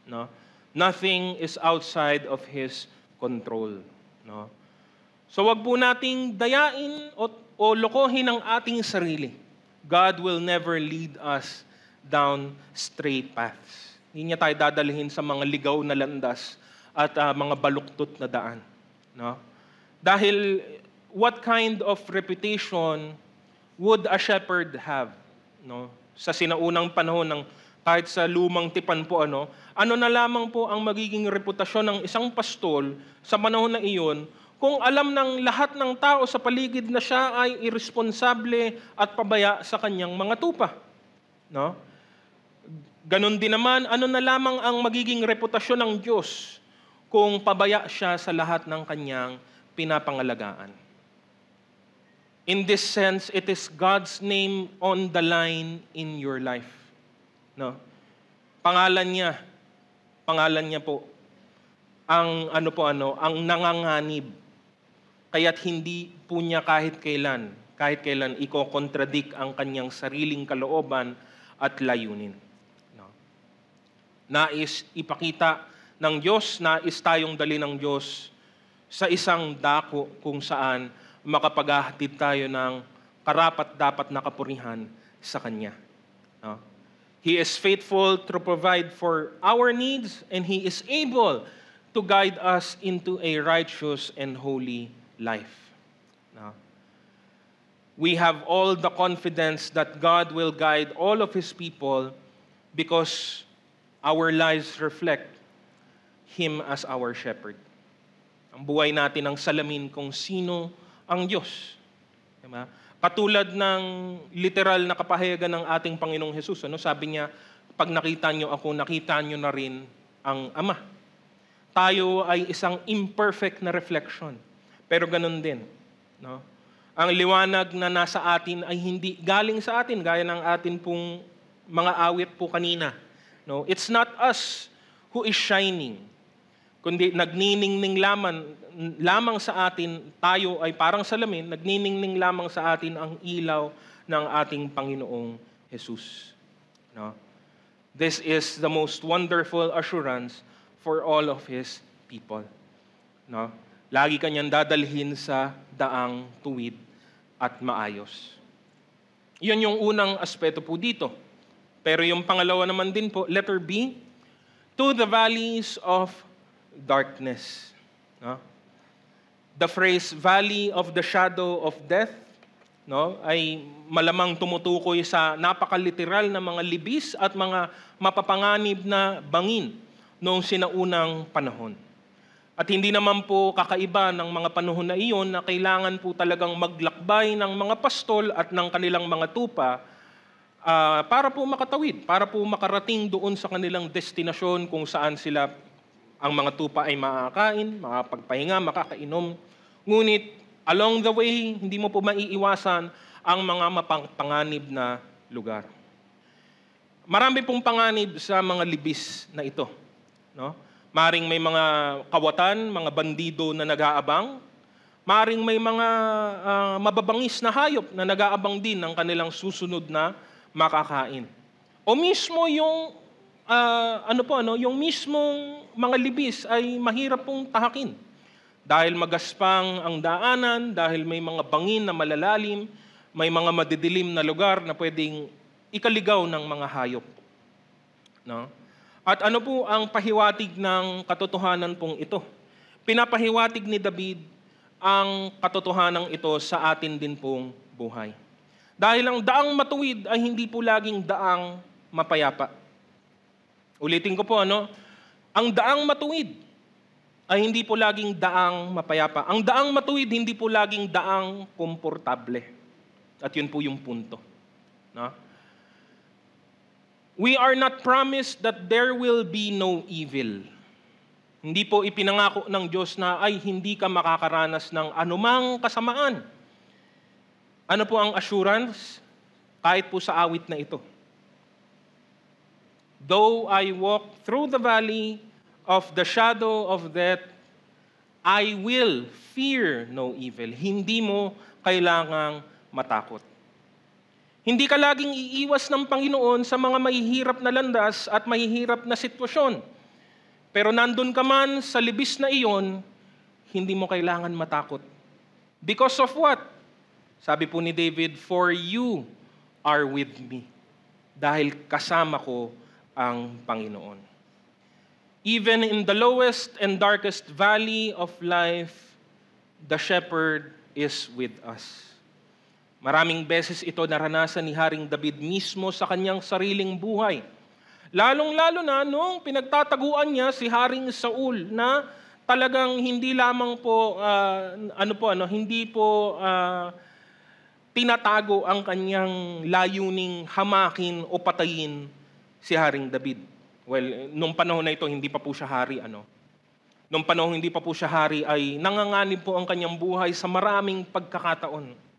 No? Nothing is outside of His control. No? So wag po nating dayain o lokohin ang ating sarili. God will never lead us down straight paths. Hindi niya tayo dadalhin sa mga ligaw na landas at mga baluktot na daan. No? Dahil what kind of reputation would a shepherd have? No? Sa sinaunang panahon ng kahit sa lumang tipan po, ano na lamang po ang magiging reputasyon ng isang pastol sa panahon na iyon kung alam ng lahat ng tao sa paligid na siya ay irresponsable at pabaya sa kanyang mga tupa. No? Ganon din naman, ano na lamang ang magiging reputasyon ng Diyos kung pabaya siya sa lahat ng kanyang pinapangalagaan. In this sense, it is God's name on the line in your life. No? Pangalan niya po ang ang nanganganib. Kaya't hindi po niya kahit kailan iko-contradict ang kanyang sariling kalooban at layunin. No? Nais ipakita ng Diyos, nais tayong dali ng Diyos sa isang dako kung saan makapaghahatid tayo ng karapat-dapat na kapurihan sa Kanya. No? He is faithful to provide for our needs and He is able to guide us into a righteous and holy life. No? We have all the confidence that God will guide all of His people because our lives reflect Him as our shepherd. Ang buhay natin ang salamin kung sino ang Diyos. Diba? Katulad ng literal na kapahayagan ng ating Panginoong Hesus. Sabi niya, pag nakita niyo ako, nakita niyo na rin ang Ama. Tayo ay isang imperfect na reflection. Pero ganun din. No? Ang liwanag na nasa atin ay hindi galing sa atin, gaya ng atin pong mga awit po kanina. No? It's not us who is shining, kundi nagniningning lamang sa atin, tayo ay parang salamin, nagniningning lamang sa atin ang ilaw ng ating Panginoong Hesus. No? This is the most wonderful assurance for all of His people. No? Lagi kanyang dadalhin sa daang tuwid at maayos. Yun yung unang aspeto po dito. Pero yung pangalawa naman din po, letter B, to the valleys of darkness. No? The phrase, valley of the shadow of death, no, ay malamang tumutukoy sa napakaliteral na mga libis at mga mapapanganib na bangin noong sinaunang panahon. At hindi naman po kakaiba ng mga panahon na iyon na kailangan po talagang maglakbay ng mga pastol at ng kanilang mga tupa para po makatawid, para po makarating doon sa kanilang destinasyon kung saan sila, ang mga tupa ay makakain, makapagpahinga, makakainom. Ngunit along the way, hindi mo po maiiwasan ang mga mapanganib na lugar. Marami pong panganib sa mga libis na ito. No? Maring may mga kawatan, mga bandido na nag-aabang. Maring may mga mababangis na hayop na nag-aabang din ng kanilang susunod na makakain. O mismo yung yung mismong mga libis ay mahirap pong tahakin. Dahil magaspang ang daanan, dahil may mga bangin na malalalim, may mga madidilim na lugar na pwedeng ikaligaw ng mga hayop. No? At ano po ang pahiwatig ng katotohanan pong ito? Pinapahiwatig ni David ang katotohanan ito sa atin din pong buhay. Dahil ang daang matuwid ay hindi po laging daang mapayapa. Ulitin ko po, ang daang matuwid ay hindi po laging daang mapayapa. Ang daang matuwid, hindi po laging daang komportable. At yun po yung punto. No? We are not promised that there will be no evil. Hindi po ipinangako ng Diyos na ay hindi ka makakaranas ng anumang kasamaan. Ano po ang assurance? Kahit po sa awit na ito. Though I walk through the valley of the shadow of death, I will fear no evil. Hindi mo kailangang matakot. Hindi ka laging iiwas ng Panginoon sa mga mahihirap na landas at mahihirap na sitwasyon. Pero nandun ka man sa libis na iyon, hindi mo kailangan matakot. Because of what? Sabi po ni David, for you are with me. Dahil kasama ko ang Panginoon. Even in the lowest and darkest valley of life, the shepherd is with us. Maraming beses ito naranasan ni Haring David mismo sa kanyang sariling buhay. Lalong-lalo na nung pinagtataguan niya si Haring Saul na talagang hindi lamang po tinatago ang kanyang layuning hamakin o patayin si Haring David. Well, nung panahon na ito, hindi pa po siya hari. Nung panahon hindi pa po siya hari, ay nanganganib po ang kanyang buhay sa maraming pagkakataon.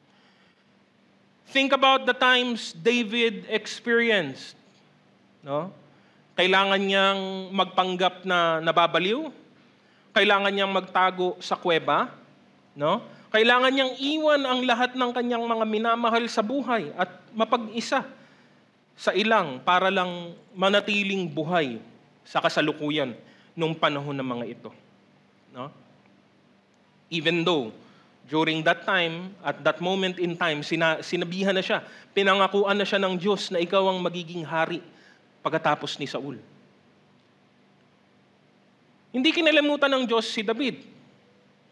Think about the times David experienced. No? Kailangan niyang magpanggap na nababaliw. Kailangan niyang magtago sa kuweba. No? Kailangan niyang iwan ang lahat ng kanyang mga minamahal sa buhay at mapag-isa sa ilang para lang manatiling buhay sa kasalukuyan nung panahon ng mga ito. No? Even though, during that time, at that moment in time, sinabihan na siya, pinangakuan na siya ng Diyos na ikaw ang magiging hari pagkatapos ni Saul. Hindi kinalimutan ng Diyos si David.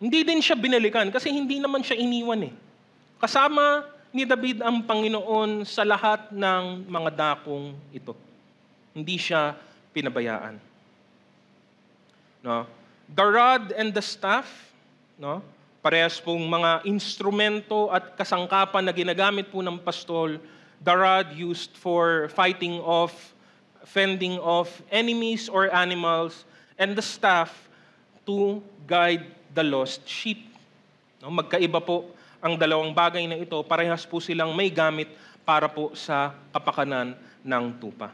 Hindi din siya binalikan kasi hindi naman siya iniwan eh. Kasama ni David ang Panginoon sa lahat ng mga dakong ito. Hindi siya pinabayaan. No? The rod and the staff, no? Parehas pong mga instrumento at kasangkapan na ginagamit po ng pastol. The rod used for fighting off, fending off enemies or animals, and the staff to guide the lost sheep. No? Magkaiba po ang dalawang bagay na ito, parehas po silang may gamit para po sa kapakanan ng tupa.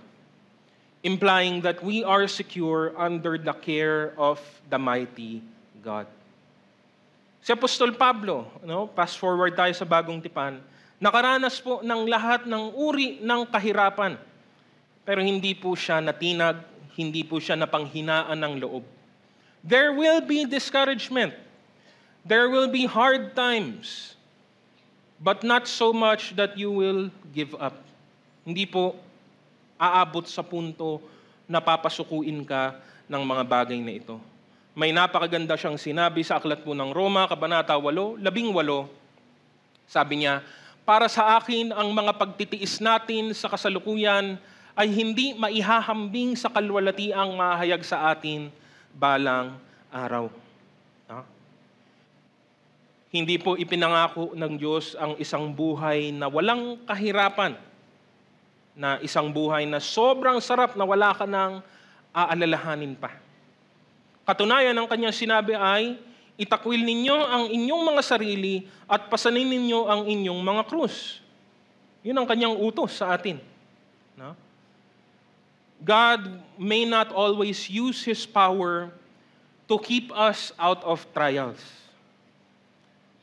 Implying that we are secure under the care of the mighty God. Si Apostol Pablo, fast forward tayo sa Bagong Tipan, nakaranas po ng lahat ng uri ng kahirapan. pero hindi po siya natinag, hindi po siya napanghinaan ng loob. There will be discouragement. There will be hard times, but not so much that you will give up. Hindi po aabot sa punto na papasukuin ka ng mga bagay na ito. May napakaganda siyang sinabi sa Aklat po ng Roma, Kabanata 8, 18. Sabi niya, para sa akin ang mga pagtitiis natin sa kasalukuyan ay hindi maihahambing sa kalwalatiang mahayag sa atin balang araw. Hindi po ipinangako ng Diyos ang isang buhay na walang kahirapan, na isang buhay na sobrang sarap na wala ka nang aalalahanin pa. Katunayan, ang kanyang sinabi ay, itakwil ninyo ang inyong mga sarili at pasanin ninyo ang inyong mga krus. Yun ang kanyang utos sa atin. No? God may not always use His power to keep us out of trials.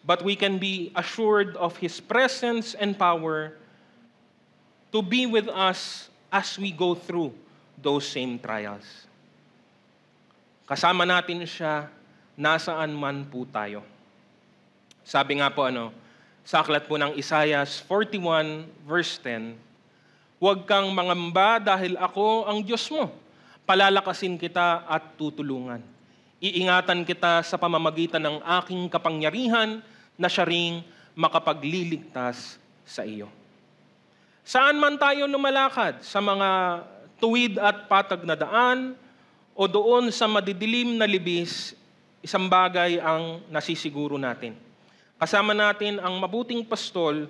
But we can be assured of His presence and power to be with us as we go through those same trials. Kasama natin siya nasaan man po tayo. Sabi nga po sa aklat po ng Isaiah 41 verse 10, huwag kang mangamba dahil ako ang Diyos mo. Palalakasin kita at tutulungan. Iingatan kita sa pamamagitan ng aking kapangyarihan na siya ring makapagliligtas sa iyo. Saan man tayo lumalakad, sa mga tuwid at patag na daan o doon sa madidilim na libis, isang bagay ang nasisiguro natin. Kasama natin ang mabuting pastol,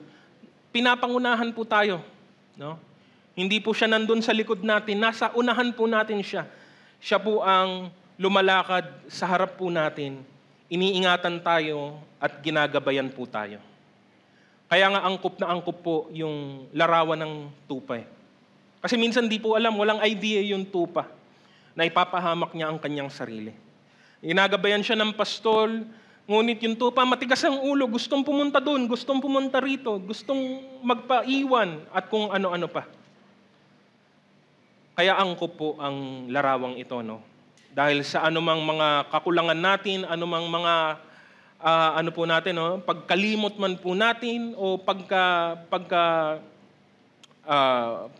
pinapangunahan po tayo. No? Hindi po siya nandun sa likod natin, nasa unahan po natin siya. Siya po ang lumalakad sa harap po natin, iniingatan tayo at ginagabayan po tayo. Kaya nga angkop na angkop po yung larawan ng tupa. Kasi minsan di po alam, walang idea yung tupa na ipapahamak niya ang kanyang sarili. Ginagabayan siya ng pastol, ngunit yung tupa matigas ang ulo, gustong pumunta doon, gustong pumunta rito, gustong magpaiwan at kung ano-ano pa. Kaya angkop po ang larawang ito, no? Dahil sa anumang mga kakulangan natin, anumang mga pagkalimot man po natin o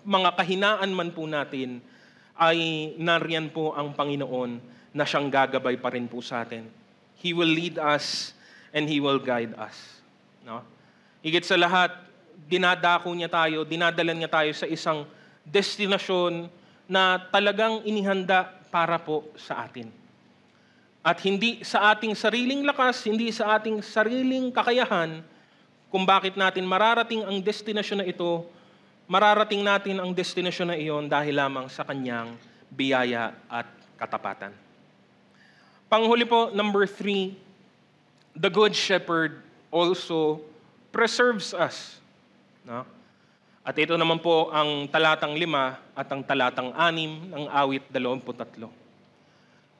mga kahinaan man po natin, ay nariyan po ang Panginoon na siyang gagabay pa rin po sa atin. He will lead us and He will guide us. No? Higit sa lahat, dinadako niya tayo, dinadala niya tayo sa isang destinasyon na talagang inihanda para po sa atin. At hindi sa ating sariling lakas, hindi sa ating sariling kakayahan kung bakit natin mararating ang destinasyon na ito, mararating natin ang destinasyon na iyon dahil lamang sa Kanyang biyaya at katapatan. Panghuli po, number 3, the Good Shepherd also preserves us. No? At ito naman po ang talatang 5 at ang talatang 6 ng awit 23.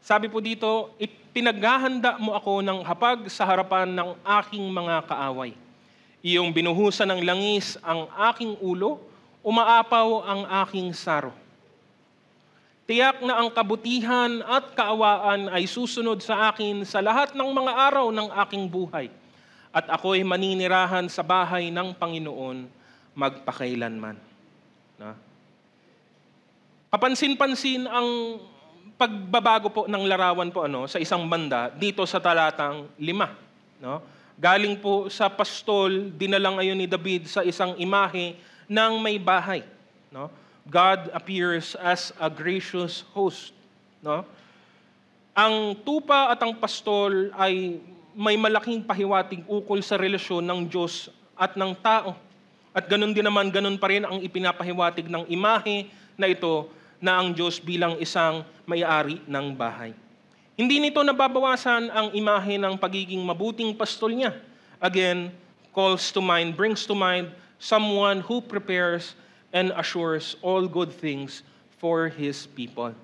Sabi po dito, ipinaghahanda mo ako ng hapag sa harapan ng aking mga kaaway. Iyong binuhusan ng langis ang aking ulo, umaapaw ang aking saro. Tiyak na ang kabutihan at kaawaan ay susunod sa akin sa lahat ng mga araw ng aking buhay. At ako'y maninirahan sa bahay ng Panginoon magpakailanman. Na? Kapansin-pansin ang pagbabago po ng larawan po sa isang banda dito sa talatang 5. No? Galing po sa pastol, dinala ngayon ni David sa isang imahe ng may bahay. No? God appears as a gracious host. No? Ang tupa at ang pastol ay may malaking pahiwatig ukol sa relasyon ng Diyos at ng tao. At ganun din naman, ganun pa rin ang ipinapahiwatig ng imahe na ito na ang Diyos bilang isang may-ari ng bahay. Hindi nito nababawasan ang imahe ng pagiging mabuting pastol niya. Again, brings to mind someone who prepares and assures all good things for His people.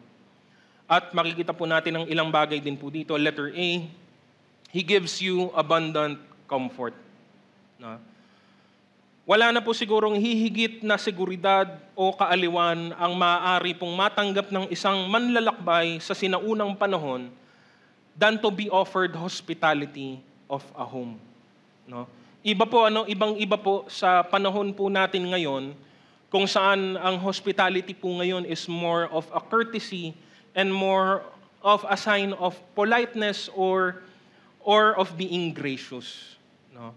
At makikita po natin ang ilang bagay din po dito. Letter A, He gives you abundant comfort. No? Wala na po sigurong hihigit na seguridad o kaaliwan ang maaari pong matanggap ng isang manlalakbay sa sinaunang panahon than to be offered hospitality of a home. No? Ibang-iba po sa panahon po natin ngayon, kung saan ang hospitality po ngayon is more of a courtesy and more of a sign of politeness or of being gracious. No?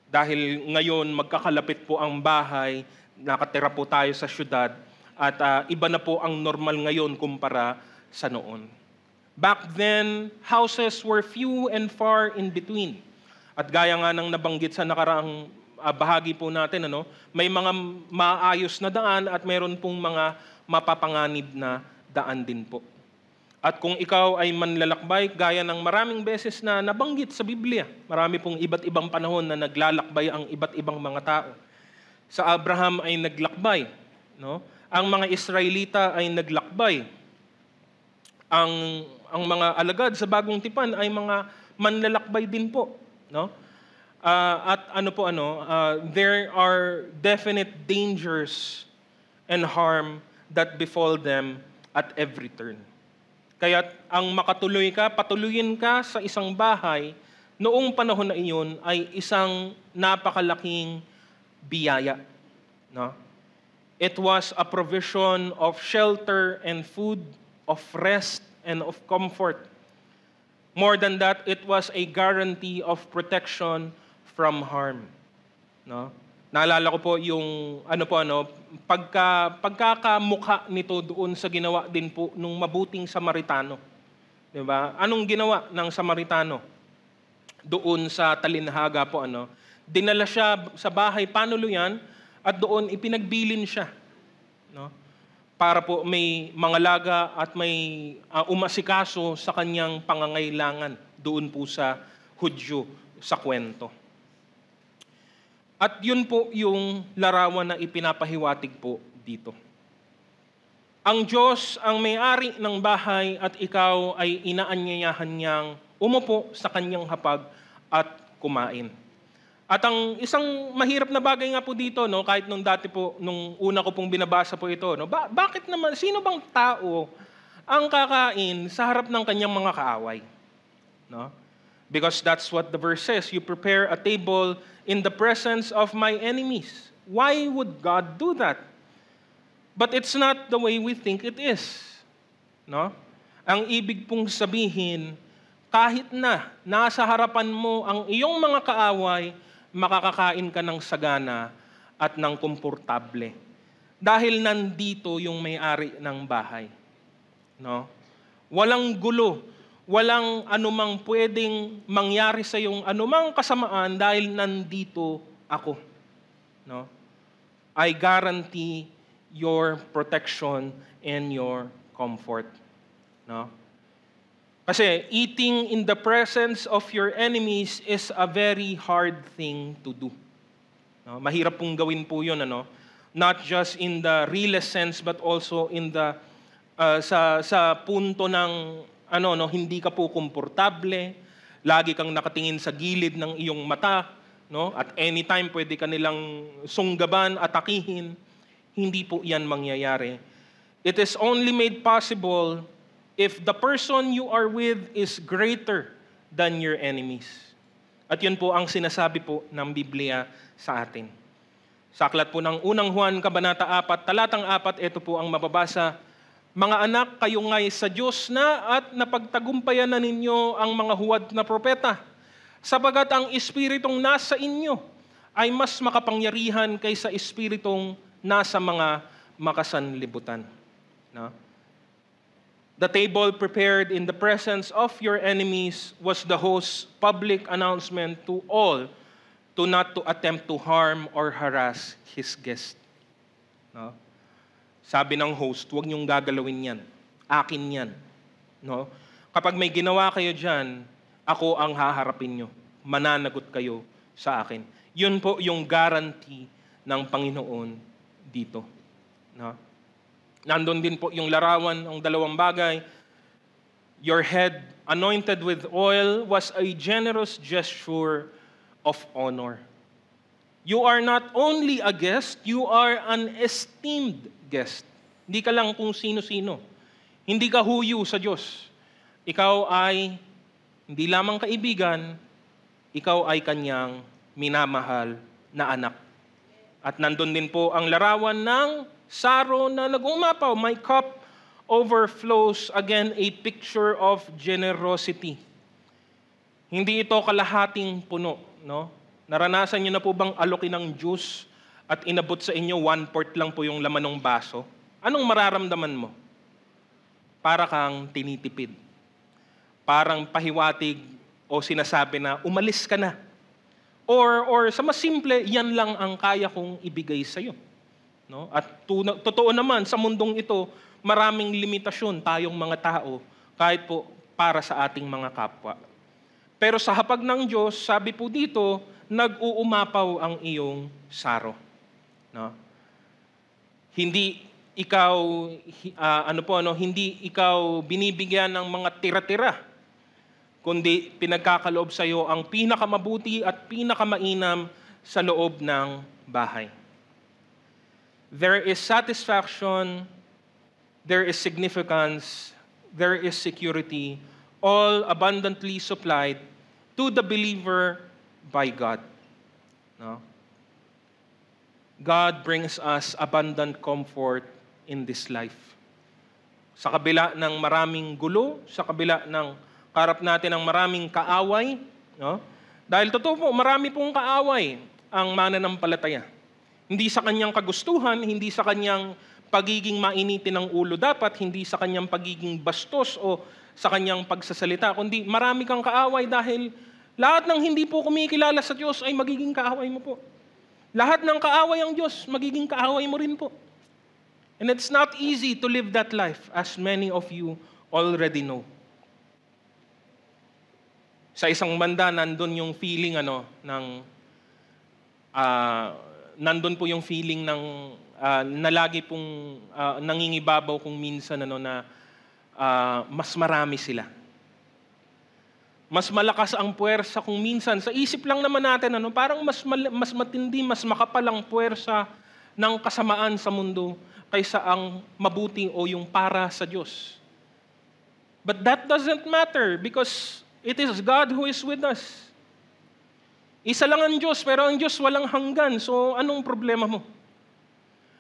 Dahil ngayon magkakalapit po ang bahay, nakatira po tayo sa syudad, at iba na po ang normal ngayon kumpara sa noon. Back then, houses were few and far in between. At gaya nga ng nabanggit sa nakaraang bahagi po natin, may mga maayos na daan at mayroon pong mga mapapanganib na daan din po. At kung ikaw ay manlalakbay, gaya ng maraming beses na nabanggit sa Biblia, marami pong iba't ibang panahon na naglalakbay ang iba't ibang mga tao. Sa Abraham ay naglakbay. No? Ang mga Israelita ay naglakbay. Ang mga alagad sa Bagong Tipan ay mga manlalakbay din po. No? There are definite dangers and harm that befall them at every turn. Kaya't ang patuloyin ka sa isang bahay noong panahon na iyon ay isang napakalaking biyaya. No? It was a provision of shelter and food, of rest and of comfort. More than that, it was a guarantee of protection from harm. No? Naalala ko po yung pagkakamukha nito doon sa ginawa din po nung mabuting Samaritano. 'Di ba? Anong ginawa ng Samaritano? Doon sa talinhaga po dinala siya sa bahay panuluyan at doon ipinagbilin siya. No? Para po may mangalaga at may umasikaso sa kanyang pangangailangan doon po sa Hudyo sa kwento. At yun po yung larawan na ipinapahiwatig po dito. Ang Diyos ang may-ari ng bahay at ikaw ay inaanyayahan niyang umupo sa kanyang hapag at kumain. At ang isang mahirap na bagay nga po dito, kahit nung dati po, nung una ko pong binabasa po ito, bakit naman, sino bang tao ang kakain sa harap ng kanyang mga kaaway? No? Because that's what the verse says, you prepare a table in the presence of my enemies. Why would God do that? But it's not the way we think it is. No? Ang ibig pong sabihin, kahit na nasa harapan mo ang iyong mga kaaway, makakakain ka ng sagana at ng komportable. Dahil nandito yung may-ari ng bahay. No? Walang gulo, walang anumang pwedeng mangyari sa iyong anumang kasamaan dahil nandito ako. No? I guarantee your protection and your comfort. No? Kasi eating in the presence of your enemies is a very hard thing to do. No? Mahirap pong gawin po yun, not just in the realest sense but also in the sa punto ng hindi ka po komportable, lagi kang nakatingin sa gilid ng iyong mata, at anytime pwede ka nilang sunggaban, atakihin. Hindi po yan mangyayari. It is only made possible if the person you are with is greater than your enemies. At yun po ang sinasabi po ng Biblia sa atin. Sa aklat po ng unang Juan, Kabanata 4, talatang 4, ito po ang mababasa. Mga anak, kayo nga'y sa Diyos na at napagtagumpayan na ninyo ang mga huwad na propeta. Sapagat ang espiritong nasa inyo ay mas makapangyarihan kaysa espiritong nasa mga makasanlibutan. No? The table prepared in the presence of your enemies was the host's public announcement to all to not to attempt to harm or harass his guest. No? Sabi ng host, huwag niyong gagalawin yan. Akin yan. No? Kapag may ginawa kayo dyan, ako ang haharapin nyo. Mananagot kayo sa akin. Yun po yung guarantee ng Panginoon dito. No? Nandun din po yung larawan ng dalawang bagay. Your head anointed with oil was a generous gesture of honor. You are not only a guest, you are an esteemed guest. Hindi ka lang kung sino-sino. Hindi ka huyo sa Diyos. Ikaw ay hindi lamang kaibigan, ikaw ay kanyang minamahal na anak. At nandun din po ang larawan ng saro na nag-umapaw. My cup overflows. Again, a picture of generosity. Hindi ito kalahating puno, no? Naranasan niyo na po bang alokin ng juice at inabot sa inyo 1/4 lang po yung laman ng baso? Anong mararamdaman mo? Para kang tinitipid. Parang pahiwatig o sinasabi na umalis ka na. Or sa mas simple, yan lang ang kaya kong ibigay sa iyo. No? At totoo naman, sa mundong ito, maraming limitasyon tayong mga tao kahit po para sa ating mga kapwa. Pero sa hapag ng Diyos, sabi po dito, nag-uumapaw ang iyong saro. No? Hindi ikaw hindi ikaw binibigyan ng mga tira-tira, kundi pinagkakaloob sa iyo ang pinakamabuti at pinakamainam sa loob ng bahay. There is satisfaction, there is significance, there is security, all abundantly supplied to the believer by God. No? God brings us abundant comfort in this life. Sa kabila ng maraming gulo, sa kabila ng karap natin ng maraming kaaway, no? Dahil totoo po, marami pong kaaway ang mananampalataya. Hindi sa kanyang kagustuhan, hindi sa kanyang pagiging mainitin ng ulo dapat, hindi sa kanyang pagiging bastos o sa kanyang pagsasalita, kundi marami kang kaaway dahil lahat ng hindi po kumikilala sa Diyos ay magiging kaaway mo po. Lahat ng kaaway ang Diyos, magiging kaaway mo rin po. And it's not easy to live that life, as many of you already know. Sa isang banda, nandun yung feeling nandun po yung feeling ng na lagi pong nangingibabaw kung minsan na mas marami sila. Mas malakas ang puwersa kung minsan sa isip lang naman natin parang mas matindi, mas makapal ang puwersa ng kasamaan sa mundo kaysa ang mabuti o yung para sa Diyos. But that doesn't matter because it is God who is with us. Isa lang ang Diyos, pero ang Diyos walang hanggan. So, anong problema mo?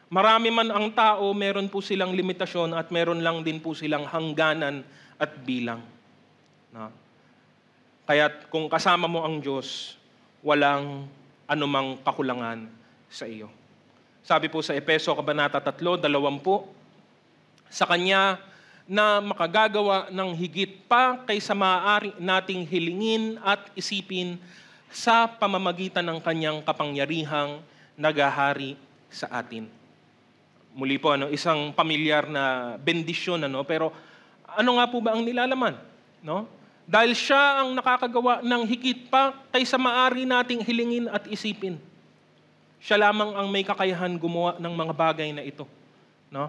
Marami man ang tao, meron po silang limitasyon at meron lang din po silang hangganan at bilang. No? Kaya kung kasama mo ang Diyos, walang anumang kakulangan sa iyo. Sabi po sa Efeso Kabanata 3:20, sa Kanya na makagagawa ng higit pa kaysa maaari nating hilingin at isipin sa pamamagitan ng Kanyang kapangyarihang nagahari sa atin. Muli po, isang pamilyar na bendisyon, pero ano nga po ba ang nilalaman? No? Dahil siya ang nakakagawa ng higit pa kaysa maaari nating hilingin at isipin. Siya lamang ang may kakayahan gumawa ng mga bagay na ito. No?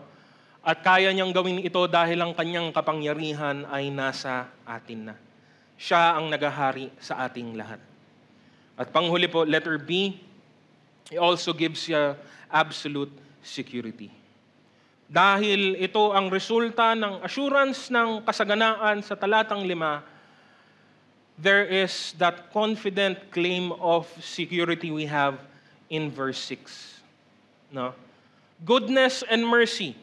At kaya niyang gawin ito dahil ang kanyang kapangyarihan ay nasa atin na. Siya ang nagahari sa ating lahat. At panghuli po, letter B, it also gives you absolute security. Dahil ito ang resulta ng assurance ng kasaganaan sa talatang 5, there is that confident claim of security we have in verse 6. No? Goodness and mercy,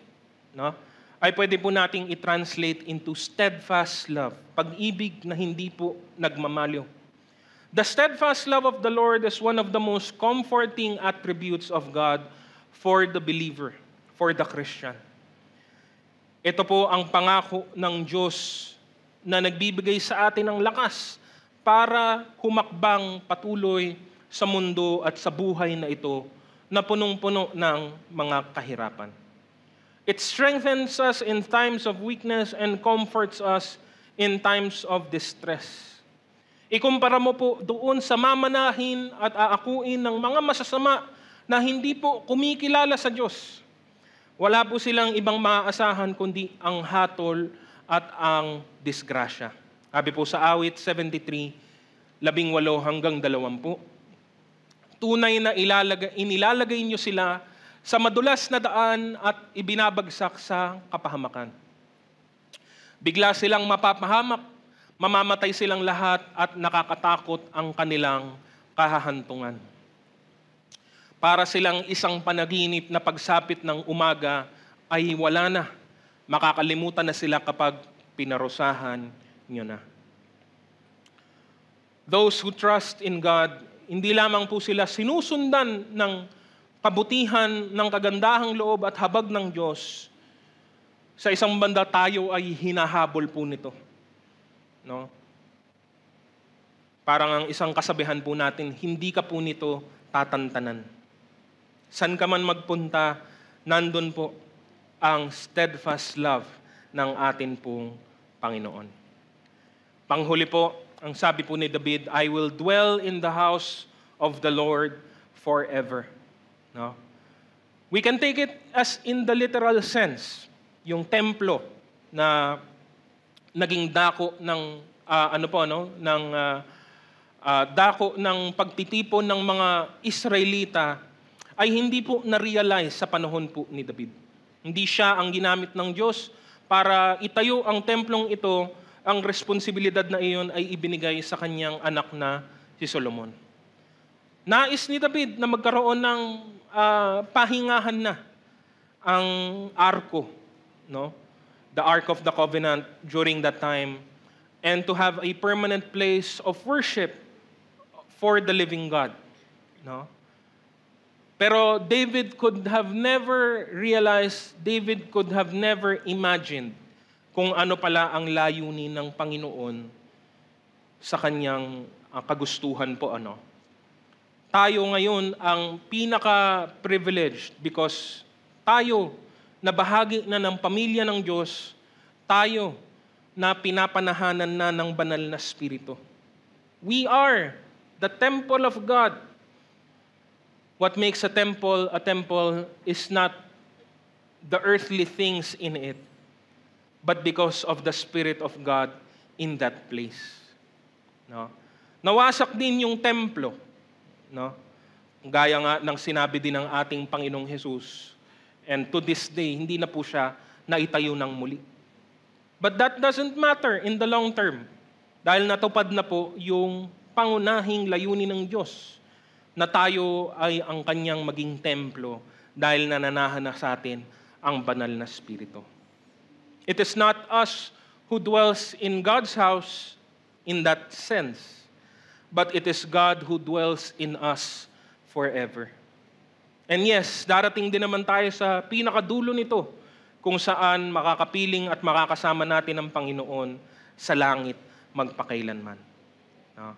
no? Ay pwede po nating i-translate into steadfast love. Pag-ibig na hindi po nagmamaliw. The steadfast love of the Lord is one of the most comforting attributes of God for the believer, for the Christian. Ito po ang pangako ng Diyos na nagbibigay sa atin ng lakas para humakbang patuloy sa mundo at sa buhay na ito na punong-puno ng mga kahirapan. It strengthens us in times of weakness and comforts us in times of distress. Ikumpara mo po doon sa mamanahin at aakuin ng mga masasama na hindi po kumikilala sa Diyos. Wala po silang ibang maaasahan kundi ang hatol at ang disgrasya. Sabi po sa awit 73:18-20, Tunay na inilalagay niyo sila sa madulas na daan at ibinabagsak sa kapahamakan. Bigla silang mapapahamak, mamamatay silang lahat at nakakatakot ang kanilang kahahantungan. Para silang isang panaginip na pagsapit ng umaga ay wala na. Makakalimutan na sila kapag pinarusahan niyo na. Those who trust in God, hindi lamang po sila sinusundan ng kabutihan, ng kagandahang loob at habag ng Diyos. Sa isang banda tayo ay hinahabol po nito. No? Parang ang isang kasabihan po natin, hindi ka po nito tatantanan. San ka man magpunta, nandun po ang steadfast love ng atin pong Panginoon. Panghuli po, ang sabi po ni David, I will dwell in the house of the Lord forever. No? We can take it as in the literal sense, yung templo na naging dako ng dako ng pagtitipon ng mga Israelita ay hindi po na-realize sa panahon po ni David. Hindi siya ang ginamit ng Diyos para itayo ang templong ito. Ang responsibilidad na iyon ay ibinigay sa kanyang anak na si Solomon. Nais ni David na magkaroon ng pahingahan na ang arko, no? The Ark of the Covenant during that time, and to have a permanent place of worship for the living God. No? Pero David could have never realized, David could have never imagined kung ano pala ang layunin ng Panginoon sa kanyang kagustuhan po. Tayo ngayon ang pinaka-privileged because tayo na bahagi na ng pamilya ng Diyos, tayo na pinapanahanan na ng banal na Espiritu. We are the temple of God. What makes a temple is not the earthly things in it, but because of the Spirit of God in that place. No? Nawasak din yung templo. No? Gaya nga ng sinabi din ng ating Panginoong Hesus. And to this day, hindi na po siya naitayo ng muli. But that doesn't matter in the long term. Dahil natupad na po yung pangunahing layunin ng Diyos na tayo ay ang kanyang maging templo dahil nananahan na sa atin ang banal na Espiritu. It is not us who dwells in God's house in that sense, but it is God who dwells in us forever. And yes, darating din naman tayo sa pinakadulo nito kung saan makakapiling at makakasama natin ang Panginoon sa langit magpakailanman. No?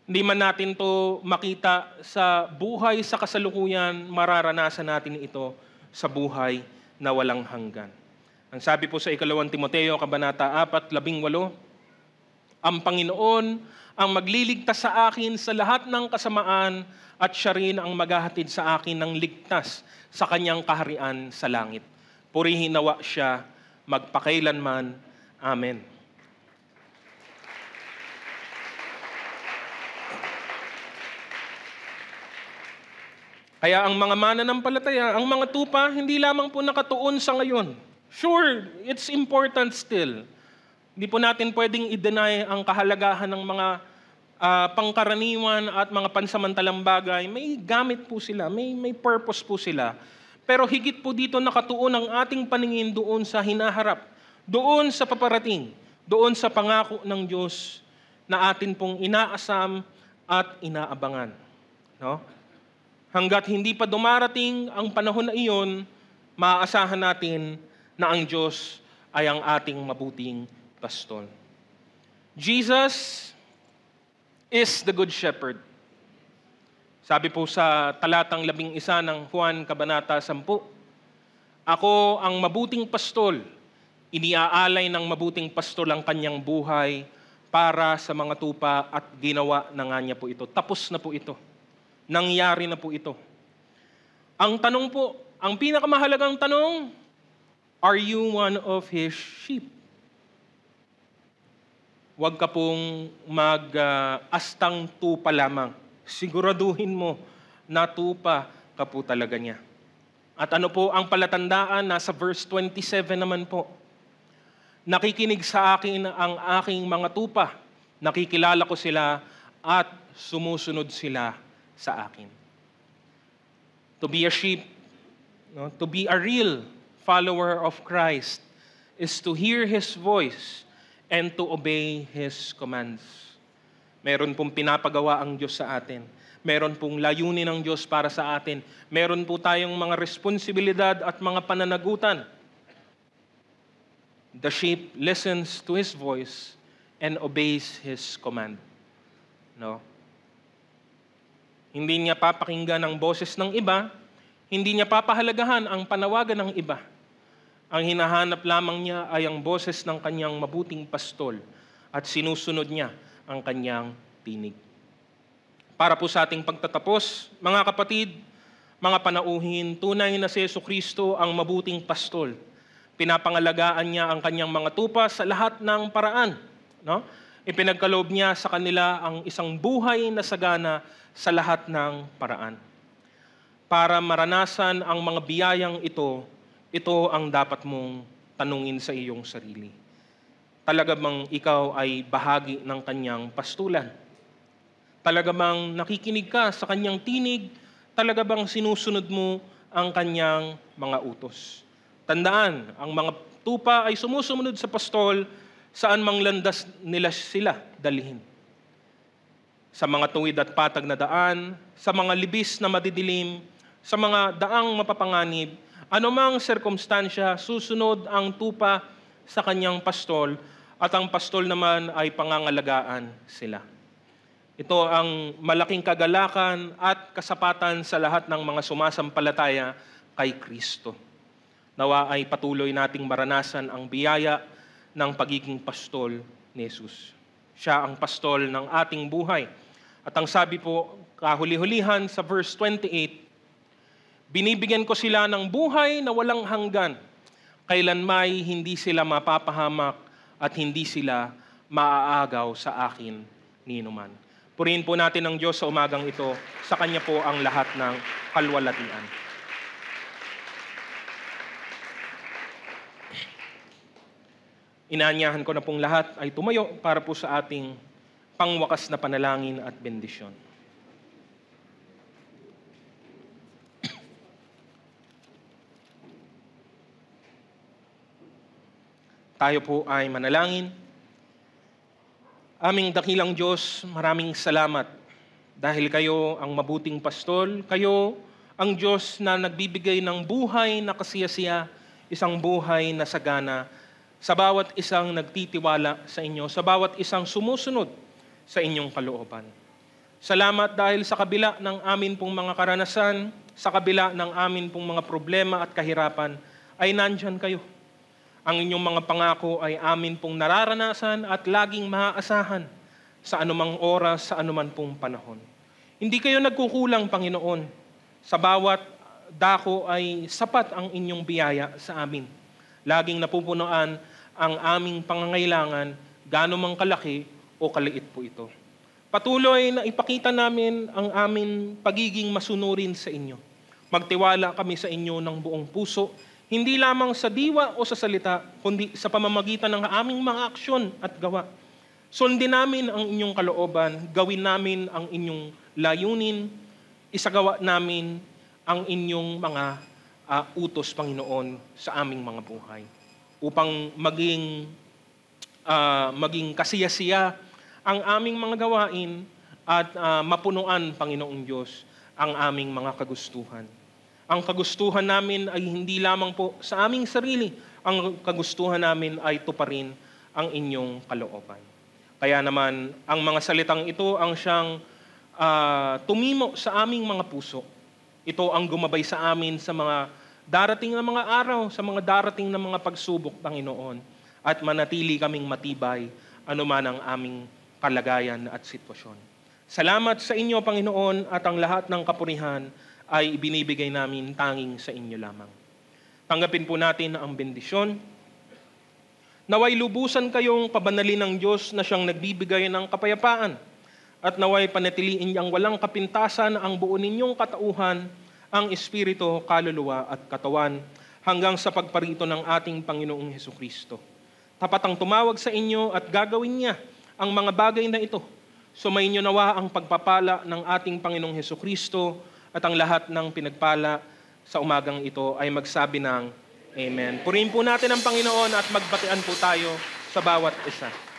Hindi man natin to makita sa buhay sa kasalukuyan, mararanasan natin ito sa buhay na walang hanggan. Ang sabi po sa 2 Timoteo, Kabanata 4:18, ang Panginoon ang magliligtas sa akin sa lahat ng kasamaan at siya rin ang maghahatid sa akin ng ligtas sa kanyang kaharian sa langit. Purihin nawa siya magpakailanman. Amen. Kaya ang mga mananampalataya, ang mga tupa, hindi lamang po nakatuon sa ngayon. Sure, it's important still. Hindi po natin pwedeng i-deny ang kahalagahan ng mga pangkaraniwan at mga pansamantalang bagay. May gamit po sila, may purpose po sila. Pero higit po dito nakatuon ang ating paningin doon sa hinaharap, doon sa paparating, doon sa pangako ng Diyos na atin pong inaasam at inaabangan. No? Hanggat hindi pa dumarating ang panahon na iyon, maaasahan natin na ang Diyos ay ang ating mabuting pastor. Jesus is the Good Shepherd. Sabi po sa talatang 11 ng Juan Kabanata 10, ako ang mabuting pastol, iniaalay ng mabuting pastol ang kanyang buhay para sa mga tupa at ginawa na nga niya po ito. Tapos na po ito. Nangyari na po ito. Ang tanong po, ang pinakamahalagang tanong, are you one of His sheep? Huwag ka pong mag-astang tupa lamang. Siguraduhin mo natupa ka po talaga niya. At ano po ang palatandaan? Nasa verse 27 naman po. Nakikinig sa akin ang aking mga tupa, nakikilala ko sila at sumusunod sila sa akin. To be a sheep, no, to be a real follower of Christ is to hear His voice and to obey His commands. Meron pong pinapagawa ang Diyos sa atin. Meron pong layunin ng Diyos para sa atin. Meron po tayong mga responsibilidad at mga pananagutan. The sheep listens to His voice and obeys His command. No? Hindi niya papakinggan ang boses ng iba, hindi niya papahalagahan ang panawagan ng iba. Ang hinahanap lamang niya ay ang boses ng kanyang mabuting pastol at sinusunod niya ang kanyang tinig. Para po sa ating pagtatapos, mga kapatid, mga panauhin, tunay na si Jesucristo ang mabuting pastol. Pinapangalagaan niya ang kanyang mga tupa sa lahat ng paraan. No? Ipinagkaloob niya sa kanila ang isang buhay na sagana sa lahat ng paraan. Para maranasan ang mga biyayang ito ang dapat mong tanungin sa iyong sarili. Talaga bang ikaw ay bahagi ng kanyang pastulan? Talaga bang nakikinig ka sa kanyang tinig? Talaga bang sinusunod mo ang kanyang mga utos? Tandaan, ang mga tupa ay sumusunod sa pastol saan mang landas nila sila dalhin. Sa mga tuwid at patag na daan, sa mga libis na madidilim, sa mga daang mapapanganib, anumang sirkumstansya, susunod ang tupa sa kanyang pastol at ang pastol naman ay pangangalagaan sila. Ito ang malaking kagalakan at kasapatan sa lahat ng mga sumasampalataya kay Kristo. Nawa ay patuloy nating maranasan ang biyaya ng pagiging pastol ni Jesus. Siya ang pastol ng ating buhay. At ang sabi po, kahuli-hulihan sa verse 28, binibigyan ko sila ng buhay na walang hanggan. Kailanmay hindi sila mapapahamak at hindi sila maaagaw sa akin ninuman. Purihin po natin ang Diyos sa umagang ito. Sa Kanya po ang lahat ng kalwalatian. Inaanyahan ko na pong lahat ay tumayo para po sa ating pangwakas na panalangin at bendisyon. Tayo po ay manalangin. Aming dakilang Diyos, maraming salamat dahil kayo ang mabuting pastol, kayo ang Diyos na nagbibigay ng buhay na kasiyasiya, isang buhay na sagana sa bawat isang nagtitiwala sa inyo, sa bawat isang sumusunod sa inyong kalooban. Salamat dahil sa kabila ng amin pong mga karanasan, sa kabila ng amin pong mga problema at kahirapan, ay nandyan kayo. Ang inyong mga pangako ay amin pong nararanasan at laging maaasahan sa anumang oras, sa anuman pong panahon. Hindi kayo nagkukulang, Panginoon. Sa bawat dako ay sapat ang inyong biyaya sa amin. Laging napupunuan ang aming pangangailangan, gaano mang kalaki o kaliit po ito. Patuloy na ipakita namin ang aming pagiging masunurin sa inyo. Magtiwala kami sa inyo ng buong puso, hindi lamang sa diwa o sa salita, kundi sa pamamagitan ng aming mga aksyon at gawa. Sundin namin ang inyong kalooban, gawin namin ang inyong layunin, isagawa namin ang inyong mga utos, Panginoon, sa aming mga buhay. Upang maging kasiyasiya ang aming mga gawain at mapunuan, Panginoong Diyos, ang aming mga kagustuhan. Ang kagustuhan namin ay hindi lamang po sa aming sarili, ang kagustuhan namin ay tuparin ang inyong kalooban. Kaya naman, ang mga salitang ito ang siyang tumimo sa aming mga puso. Ito ang gumabay sa amin sa mga darating na mga araw, sa mga darating na mga pagsubok, Panginoon, at manatili kaming matibay anuman ang aming kalagayan at sitwasyon. Salamat sa inyo, Panginoon, at ang lahat ng kapurihan ay ibinibigay namin tanging sa inyo lamang. Tanggapin po natin ang bendisyon. Naway lubusan kayong pabanalin ng Diyos na siyang nagbibigay ng kapayapaan at naway panatiliin niyang walang kapintasan ang buo ninyong katauhan, ang espiritu, kaluluwa at katawan, hanggang sa pagparito ng ating Panginoong Hesukristo. Tapat ang tumawag sa inyo at gagawin niya ang mga bagay na ito. Sumainyo nawa ang pagpapala ng ating Panginoong Hesukristo at ang lahat ng pinagpala sa umagang ito ay magsabi ng Amen. Purihin po natin ang Panginoon at magbatian po tayo sa bawat isa.